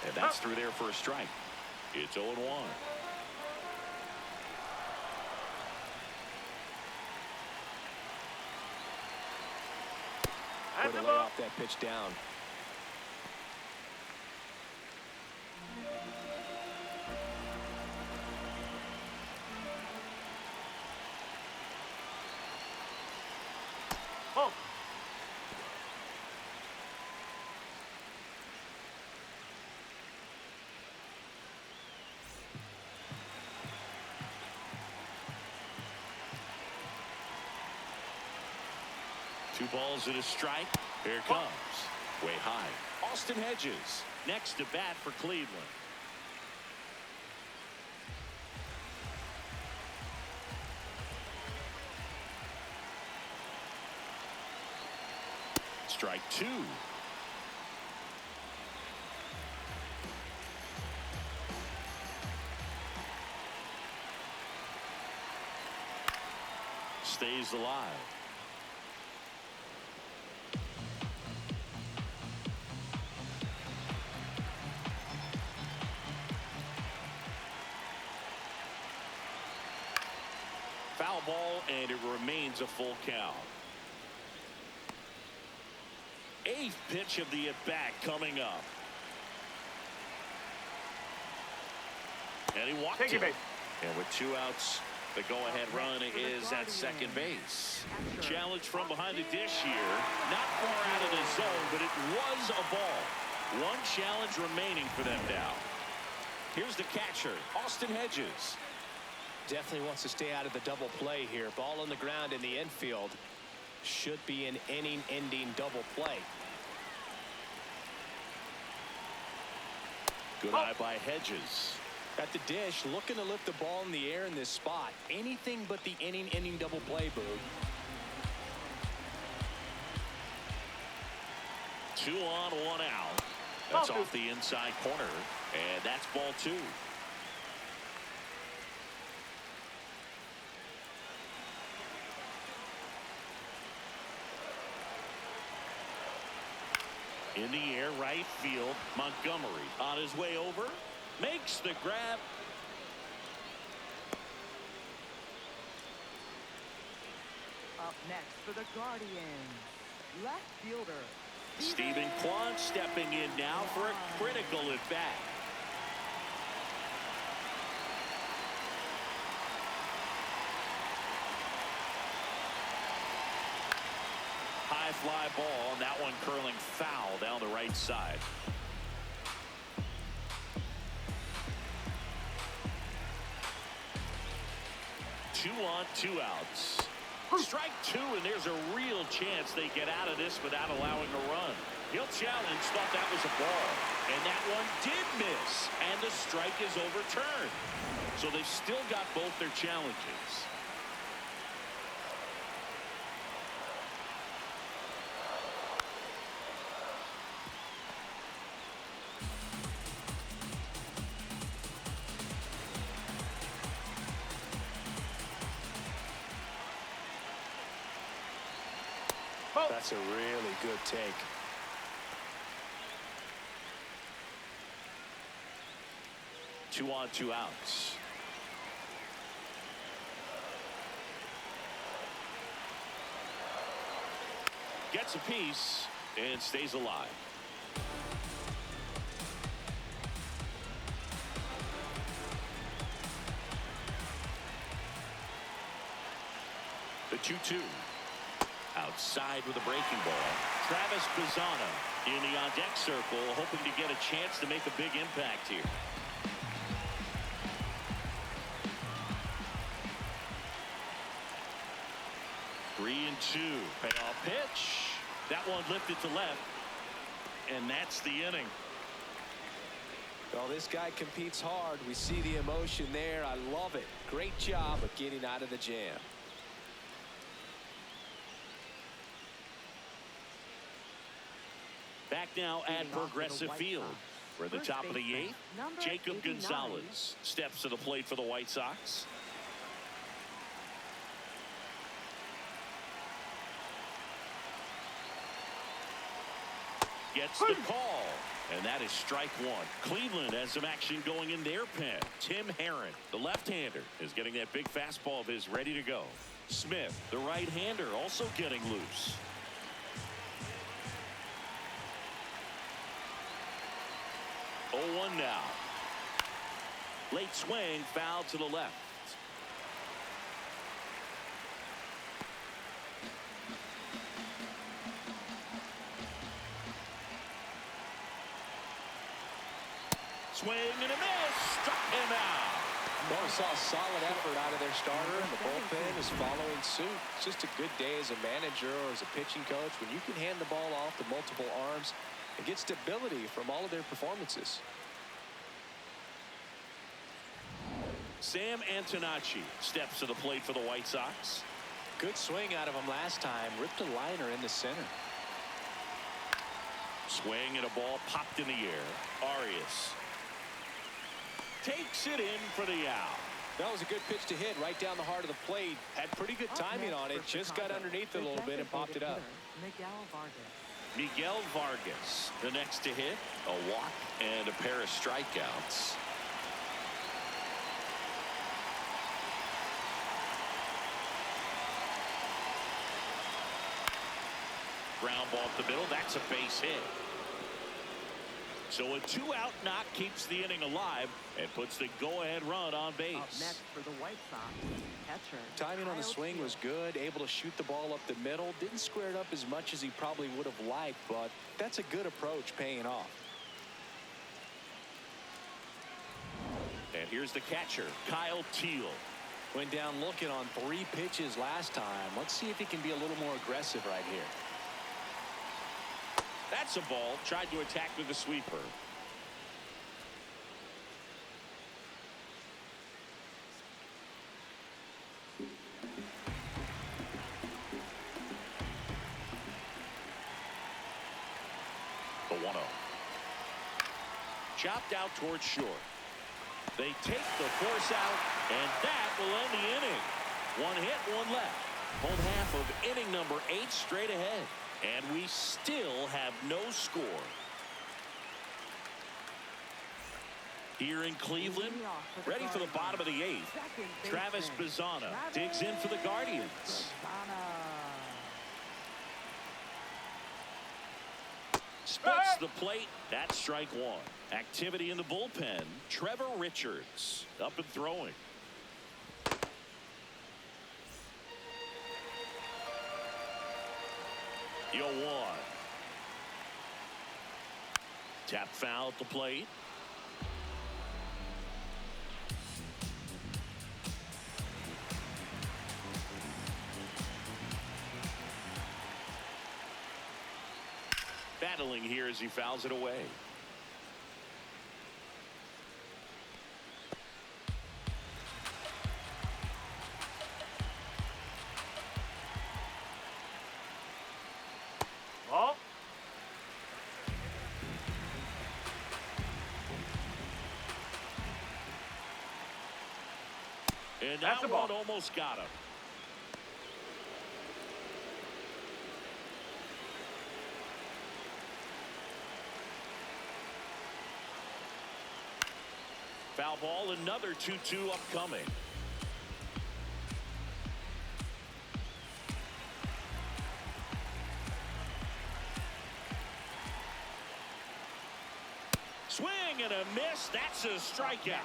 And that's through there for a strike. It's 0-1. Or to lay off that pitch down. Oh. 2 balls and a strike. Here it comes. Way high. Austin Hedges next to bat for Cleveland. Strike 2. Stays alive. Foul ball, and it remains a full count. 8th pitch of the at-bat coming up. And he walked Take it. your base. And with 2 outs, the go-ahead run is at second base. Challenge from behind the dish here. Not far out of the zone, but it was a ball. 1 challenge remaining for them now. Here's the catcher, Austin Hedges. Definitely wants to stay out of the double play here. Ball on the ground in the infield. Should be an inning-ending double play. Good eye by Hedges. At the dish, looking to lift the ball in the air in this spot. Anything but the inning-ending double play, Boog. 2 on, 1 out. That's off the inside corner, and that's ball 2. In the air, right field. Montgomery on his way over. Makes the grab. Up next for the Guardians, left fielder Stephen Kwan stepping in now for a critical at bat. High fly ball, and that one curling foul down the right side. Two on, 2 outs. Strike 2, and there's a real chance they get out of this without allowing a run. He'll challenge, thought that was a ball, and that one did miss, and the strike is overturned. So they've still got both their challenges. That's a really good take. Two on, 2 outs. Gets a piece and stays alive. The 2-2. Outside with a breaking ball. Travis Bazzana in the on-deck circle, hoping to get a chance to make a big impact here. Three and 2. Payoff pitch. That one lifted to left. And that's the inning. Well, this guy competes hard. We see the emotion there. I love it. Great job of getting out of the jam. Back now at Progressive Field. We're at the top of the 8th. Jacob Gonzalez steps to the plate for the White Sox. Gets the call, and that is strike 1. Cleveland has some action going in their pen. Tim Herron, the left-hander, is getting that big fastball of his ready to go. Smith, the right-hander, also getting loose. Oh, 1 now. Late swing, foul to the left. Swing and a miss. Struck him out. Well, we saw a solid effort out of their starter, and the bullpen is following suit. It's just a good day as a manager or as a pitching coach when you can hand the ball off to multiple arms and get stability from all of their performances. Sam Antonacci steps to the plate for the White Sox. Good swing out of him last time. Ripped a liner in the center. Swing and a ball popped in the air. Arias takes it in for the out. That was a good pitch to hit right down the heart of the plate. Had pretty good timing on it. Just got underneath it a little bit and popped it up. Miguel Vargas, the next to hit, a walk and a pair of strikeouts. Ground ball up the middle. That's a base hit. So a 2-out knock keeps the inning alive and puts the go-ahead run on base. Up next for the White Sox, catcher. Timing on the swing was good. Able to shoot the ball up the middle. Didn't square it up as much as he probably would have liked, but that's a good approach, paying off. And here's the catcher, Kyle Teal. Went down looking on 3 pitches last time. Let's see if he can be a little more aggressive right here. That's a ball. Tried to attack with a sweeper. The 1-0. Chopped out towards short. They take the force out, and that will end the inning. 1 hit, 1 left. Home half of inning number 8 straight ahead. And we still have no score. Here in Cleveland, ready for the bottom of the 8th. Travis Bazzana digs in for the Guardians. Splits the plate. That's strike 1. Activity in the bullpen. Trevor Richards up and throwing. Yo 1. Tap foul at the plate. Battling here as he fouls it away. Ball. And That's that the ball. one almost got him. Foul ball, another 2-2 upcoming. Swing and a miss. That's a strikeout.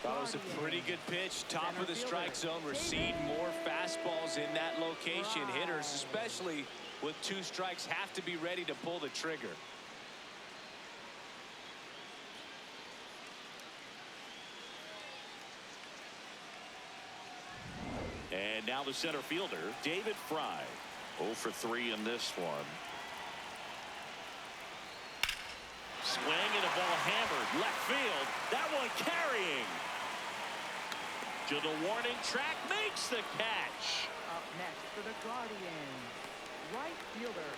That was a pretty good pitch. Top of the strike zone. We're seeing more fastballs in that location. Hitters, especially with 2 strikes, have to be ready to pull the trigger. And now the center fielder, David Fry. 0 for 3 in this one. Swing and a ball hammered left field. That one carrying to the warning track, makes the catch. Up next for the Guardians, right fielder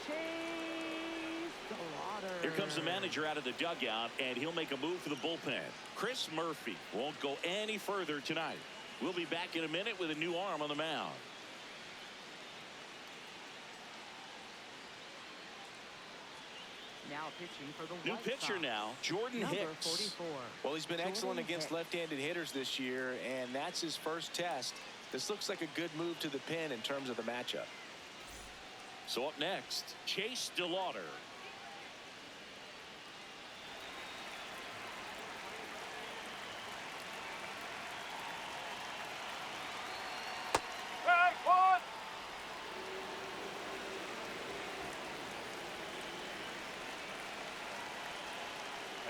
Chase Delauder. Here comes the manager out of the dugout, and he'll make a move for the bullpen. Chris Murphy won't go any further tonight. We'll be back in a minute with a new arm on the mound. Now pitching for the New White pitcher Sox, now, Jordan number Hicks. 44. Well, he's been excellent Jordan against Hicks. left-handed hitters this year, and that's his first test. This looks like a good move to the pin in terms of the matchup. So up next, Chase Delauder. Hey, one.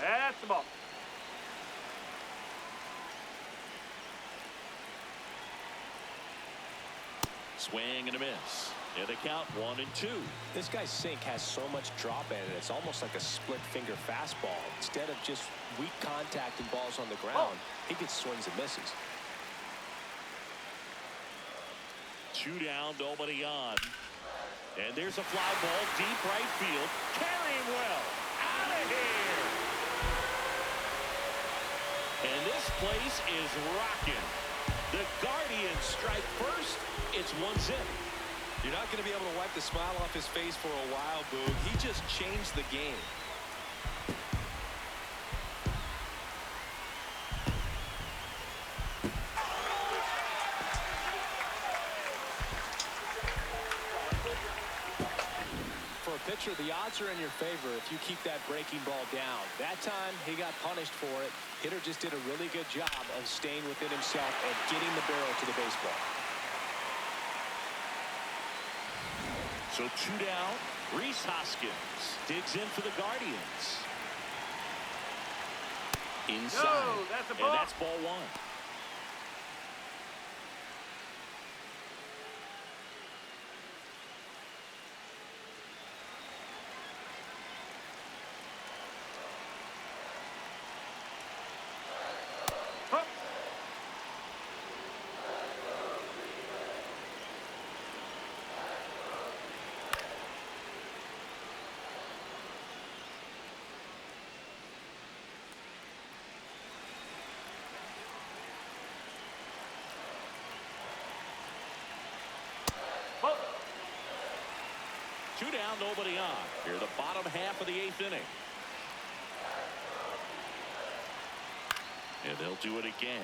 That's the ball. Swing and a miss. And the count 1-2. This guy's sink has so much drop in it. It's almost like a split finger fastball. Instead of just weak contact and balls on the ground, he gets swings and misses. 2 down, nobody on. And there's a fly ball deep right field. Carrying well. Out of here. And this place is rocking. The Guardians strike first. It's 1-0. You're not going to be able to wipe the smile off his face for a while, Boog. He just changed the game. For a pitcher, the odds are in your favor if you keep that breaking ball down. That time, he got punished for it. Hitter just did a really good job of staying within himself and getting the barrel to the baseball. So 2 down. Rhys Hoskins digs in for the Guardians. Inside. No, that's a ball. And that's ball 1. Huh. Ball. 2 down, nobody on. Here the bottom half of the 8th inning. And they'll do it again.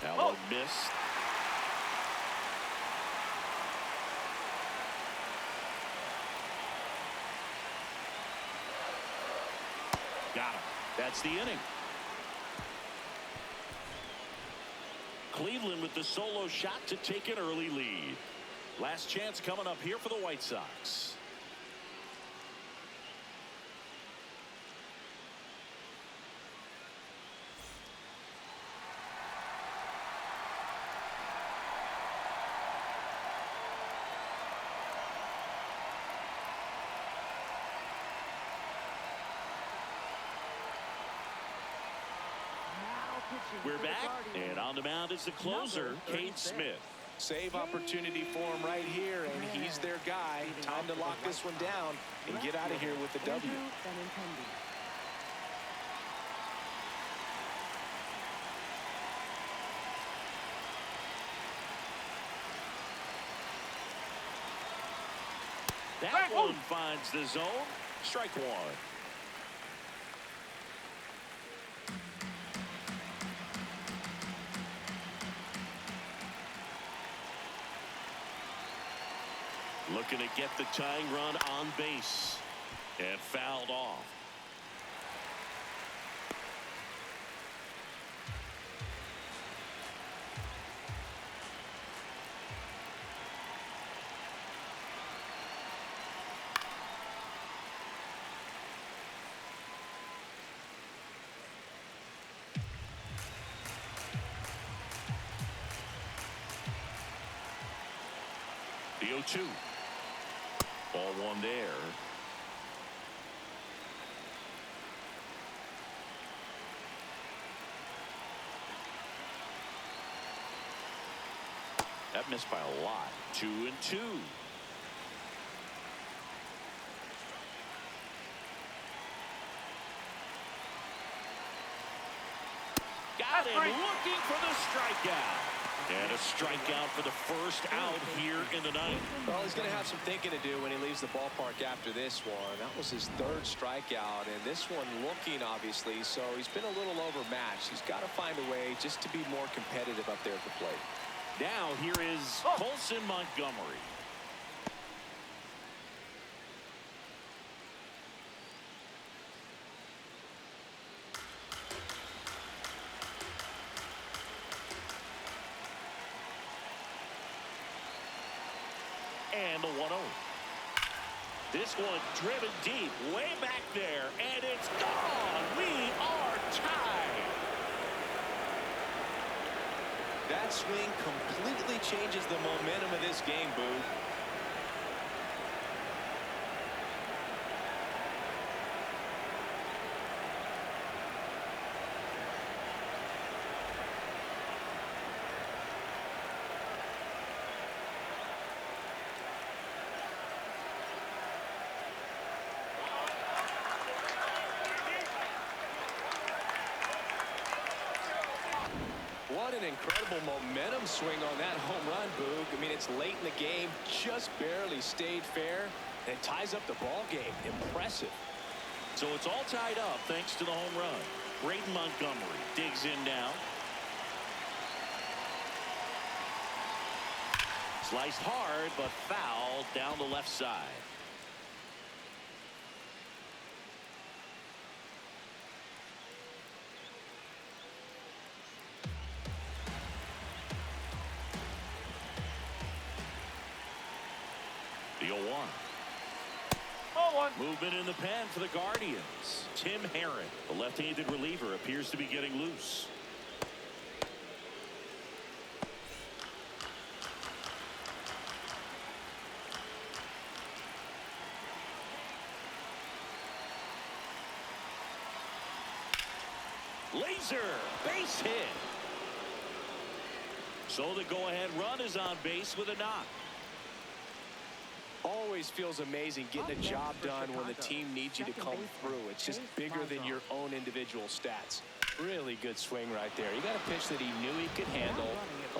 That one missed. Got him. That's the inning. Cleveland with the solo shot to take an early lead. Last chance coming up here for the White Sox. We're back, and on the mound is the closer, Cade Smith. Save opportunity for him right here, and he's their guy. Time to lock this one down and get out of here with the W. That one finds the zone. Strike 1. Looking to get the tying run on base. And fouled off. The 0-2. Ball 1 there. That missed by a lot. 2-2. Got him looking for the strikeout. And a strikeout for the first out here in the ninth. Well, he's going to have some thinking to do when he leaves the ballpark after this one. That was his 3rd strikeout, and this one looking, obviously, so he's been a little overmatched. He's got to find a way just to be more competitive up there at the plate. Now here is Colson Montgomery. And the 1-0. This one driven deep, way back there, and it's gone. We are tied. That swing completely changes the momentum of this game, Boo. What an incredible momentum swing on that home run, Boog. I mean, it's late in the game, just barely stayed fair, and it ties up the ball game. Impressive. So it's all tied up thanks to the home run. Braden Montgomery digs in now. Sliced hard, but fouled down the left side. The 0-1. Ball one. Movement in the pen for the Guardians. Tim Herron, the left-handed reliever, appears to be getting loose. Laser, base hit. So the go-ahead run is on base with a knock. Always feels amazing getting a job done when the team needs you to come through. It's just bigger than your own individual stats. Really good swing right there. He got a pitch that he knew he could handle,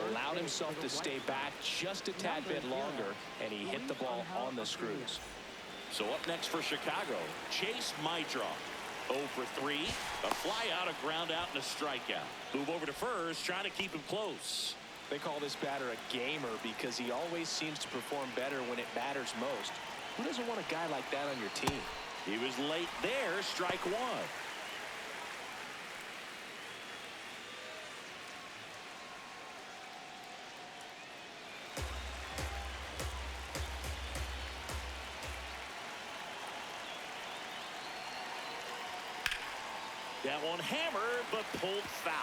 allowed himself to stay back just a tad bit longer, and he hit the ball on the screws. So up next for Chicago, Chase Maedroff. 0 for 3, a fly out, a ground out, and a strikeout. Move over to first, trying to keep him close. They call this batter a gamer because he always seems to perform better when it matters most. Who doesn't want a guy like that on your team? He was late there, strike one. That one hammered, but pulled foul.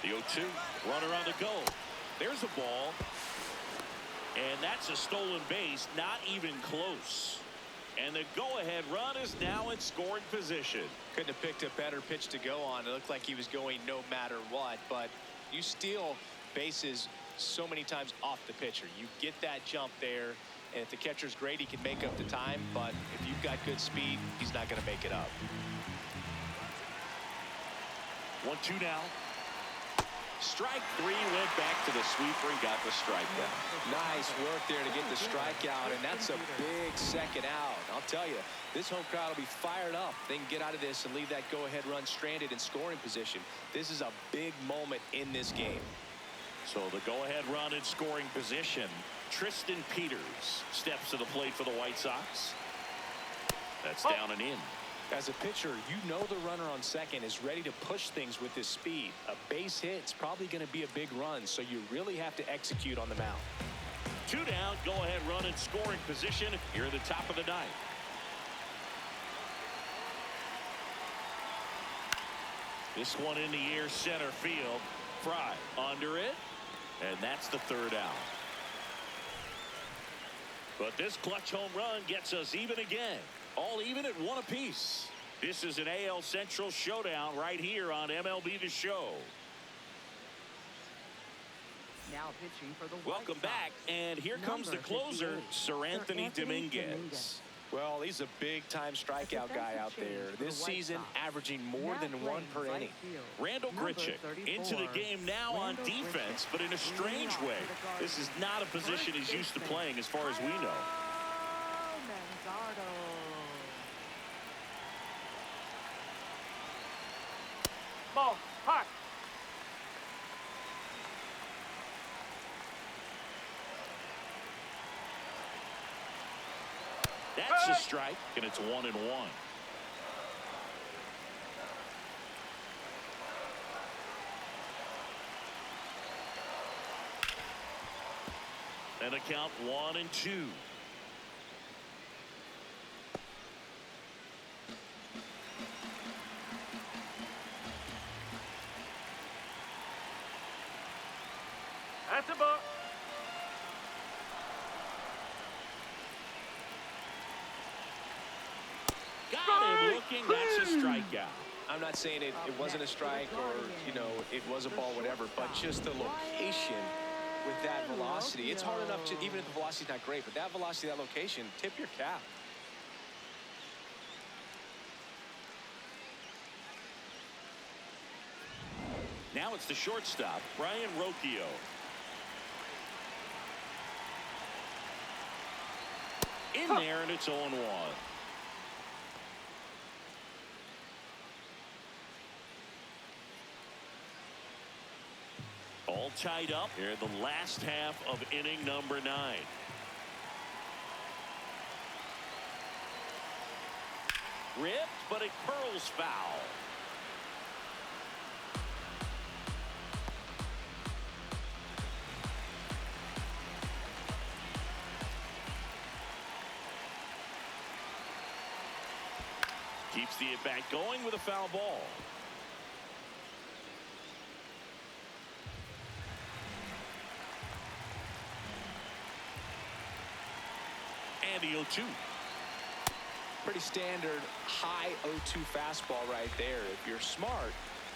The 0-2, runner on the go. There's a ball. And that's a stolen base, not even close. And the go-ahead run is now in scoring position. Couldn't have picked a better pitch to go on. It looked like he was going no matter what, but you steal bases so many times off the pitcher. You get that jump there, and if the catcher's great, he can make up the time, but if you've got good speed, he's not going to make it up. 1-2 now. Strike three, went back to the sweeper and got the strikeout. Nice work there to get the strikeout, and that's a big second out. I'll tell you, this home crowd will be fired up. They can get out of this and leave that go-ahead run stranded in scoring position. This is a big moment in this game. So the go-ahead run in scoring position. Tristan Peters steps to the plate for the White Sox. That's down and in. As a pitcher, you know the runner on second is ready to push things with his speed. A base hit's probably going to be a big run, so you really have to execute on the mound. 2 down, go-ahead run in scoring position here at the top of the ninth. This one in the air, center field. Fry under it, and that's the 3rd out. But this clutch home run gets us even again. All even at 1 apiece. This is an AL Central showdown right here on MLB The Show. Now pitching for the Welcome back, and here comes the closer, Sir Anthony Dominguez. Well, he's a big-time strikeout guy out there. This season, averaging more than 1 per inning. Randall Grichuk into the game now on defense, but in a strange way. This is not a position he's used to playing as far as we know. Ball. Hot. That's a strike, and it's 1-1. And a count 1-2. That's a ball. Got him looking. That's a strikeout. I'm not saying it wasn't a strike or, you know, it was a ball, whatever, but just the location with that velocity. It's hard enough to, even if the velocity's not great, but that velocity, that location, tip your cap. Now it's the shortstop, Brian Rocchio. In there, and it's 0-1. All tied up here in the last half of inning number 9. Ripped, but it curls foul. Keeps the at-bat going with a foul ball. And the 0-2. Pretty standard high 0-2 fastball right there. If you're smart,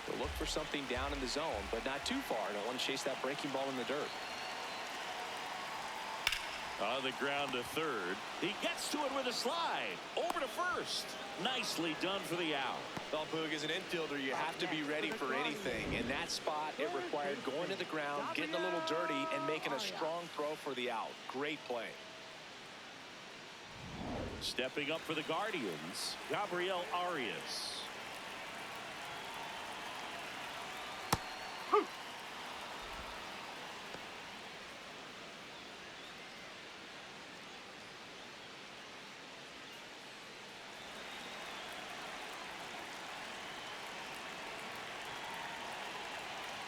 you'll look for something down in the zone, but not too far. Don't want to chase that breaking ball in the dirt. On the ground to third. He gets to it with a slide. Over to first. Nicely done for the out. Well, Boog, as an infielder, you have to be ready for anything. In that spot, it required going to the ground, getting a little dirty, and making a strong throw for the out. Great play. Stepping up for the Guardians, Gabriel Arias.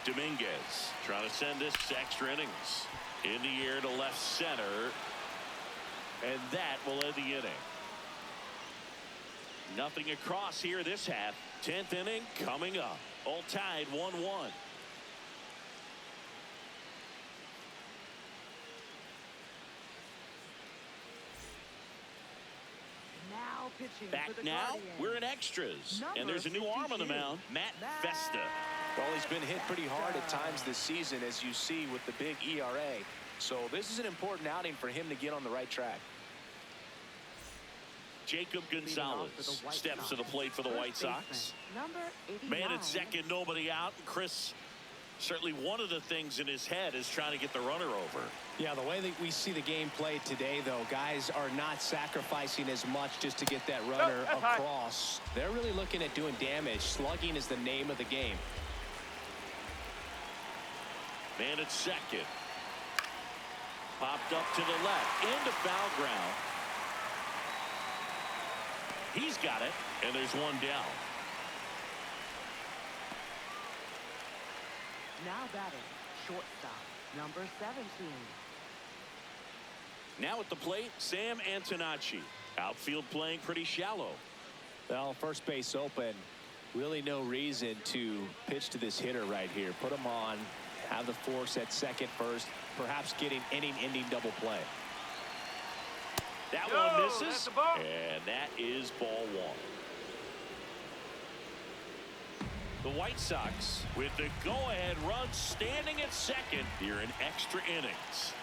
Dominguez trying to send this to extra innings. In the air to left center. And that will end the inning. Nothing across here this half. 10th inning coming up. All tied 1-1. Now pitching Back for the now, Guardians. we're in extras. Number And there's a new arm on the 52, mound, Matt Festa. Well, he's been hit pretty hard at times this season, as you see with the big ERA. So this is an important outing for him to get on the right track. Jacob Gonzalez steps to the plate for the White Sox. Number 89. Man at second, nobody out. Chris, certainly one of the things in his head is trying to get the runner over. Yeah, the way that we see the game played today, though, guys are not sacrificing as much just to get that runner across. They're really looking at doing damage. Slugging is the name of the game. Man at second. Popped up to the left. Into foul ground. He's got it. And there's one down. Now batting, shortstop, number 17. Now at the plate, Sam Antonacci. Outfield playing pretty shallow. Well, first base open. Really no reason to pitch to this hitter right here. Put him on. Have the force at second first. Perhaps getting inning-ending double play. That one misses. And that is ball 1. The White Sox with the go-ahead run standing at second here in extra innings.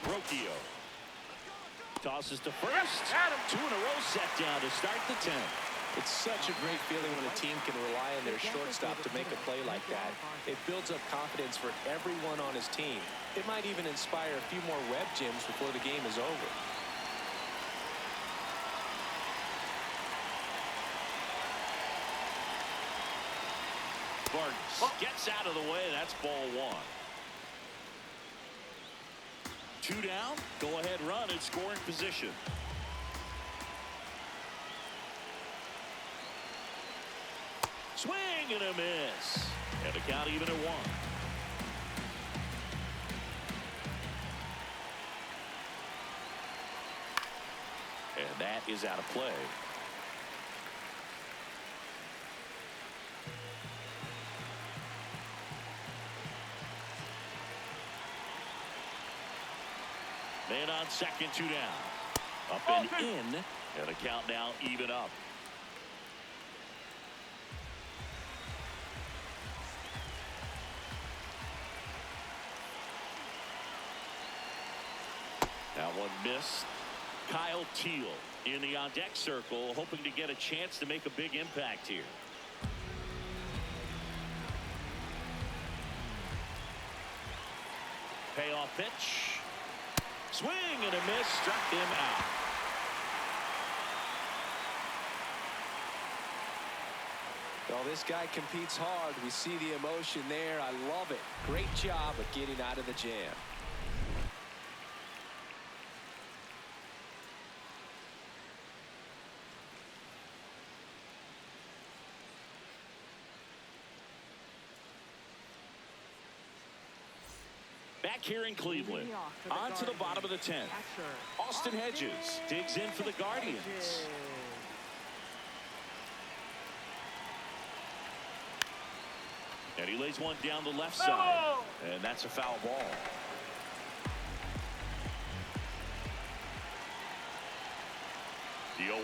Rocchio tosses to first. 2 in a row set down to start the 10th. It's such a great feeling when a team can rely on their shortstop to make a play like that. It builds up confidence for everyone on his team. It might even inspire a few more web gyms before the game is over. Barnes gets out of the way. That's ball 1. 2 down. Go ahead run in scoring position. Swing and a miss. And the count even at 1. And that is out of play. Man on second, 2 down. Up and in. And the count now even up. That one missed. Kyle Teal in the on-deck circle, hoping to get a chance to make a big impact here. Payoff pitch. Swing and a miss. Struck him out. Well, this guy competes hard. We see the emotion there. I love it. Great job of getting out of the jam. Back here in Cleveland, on to the bottom of the 10th. Austin Hedges digs in for the Guardians. And he lays one down the left side. And that's a foul ball. The 0-1.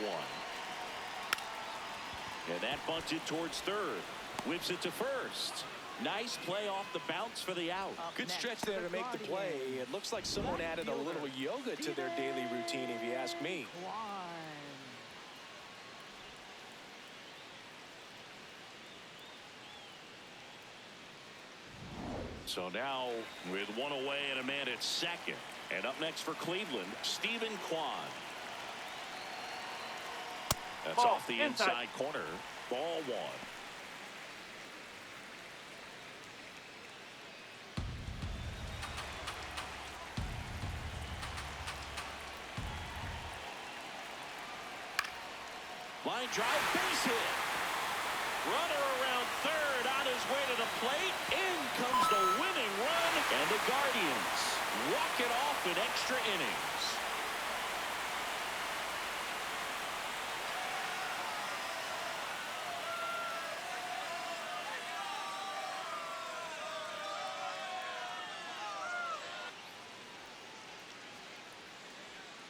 And that bunted towards third. Whips it to first. Nice play off the bounce for the out. Good stretch there to make the play. It looks like someone added a little yoga to their daily routine, if you ask me. So now with one away and a man at second. And up next for Cleveland, Stephen Kwan. That's off the inside corner. Ball 1. Line drive, base hit. Runner around third on his way to the plate. In comes the winning run. And the Guardians walk it off in extra innings.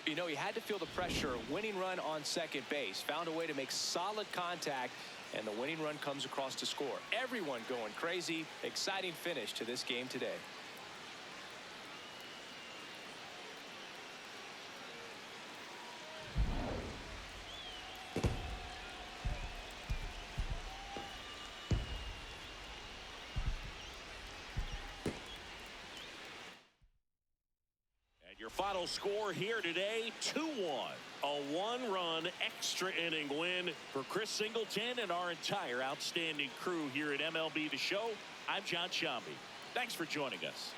You know, he had to feel the pressure. Winning run on second base. Found a way to make solid contact, and the winning run comes across to score. Everyone going crazy. Exciting finish to this game today. Your final score here today, 2-1. A one-run extra inning win for Chris Singleton and our entire outstanding crew here at MLB The Show. I'm John Shambi. Thanks for joining us.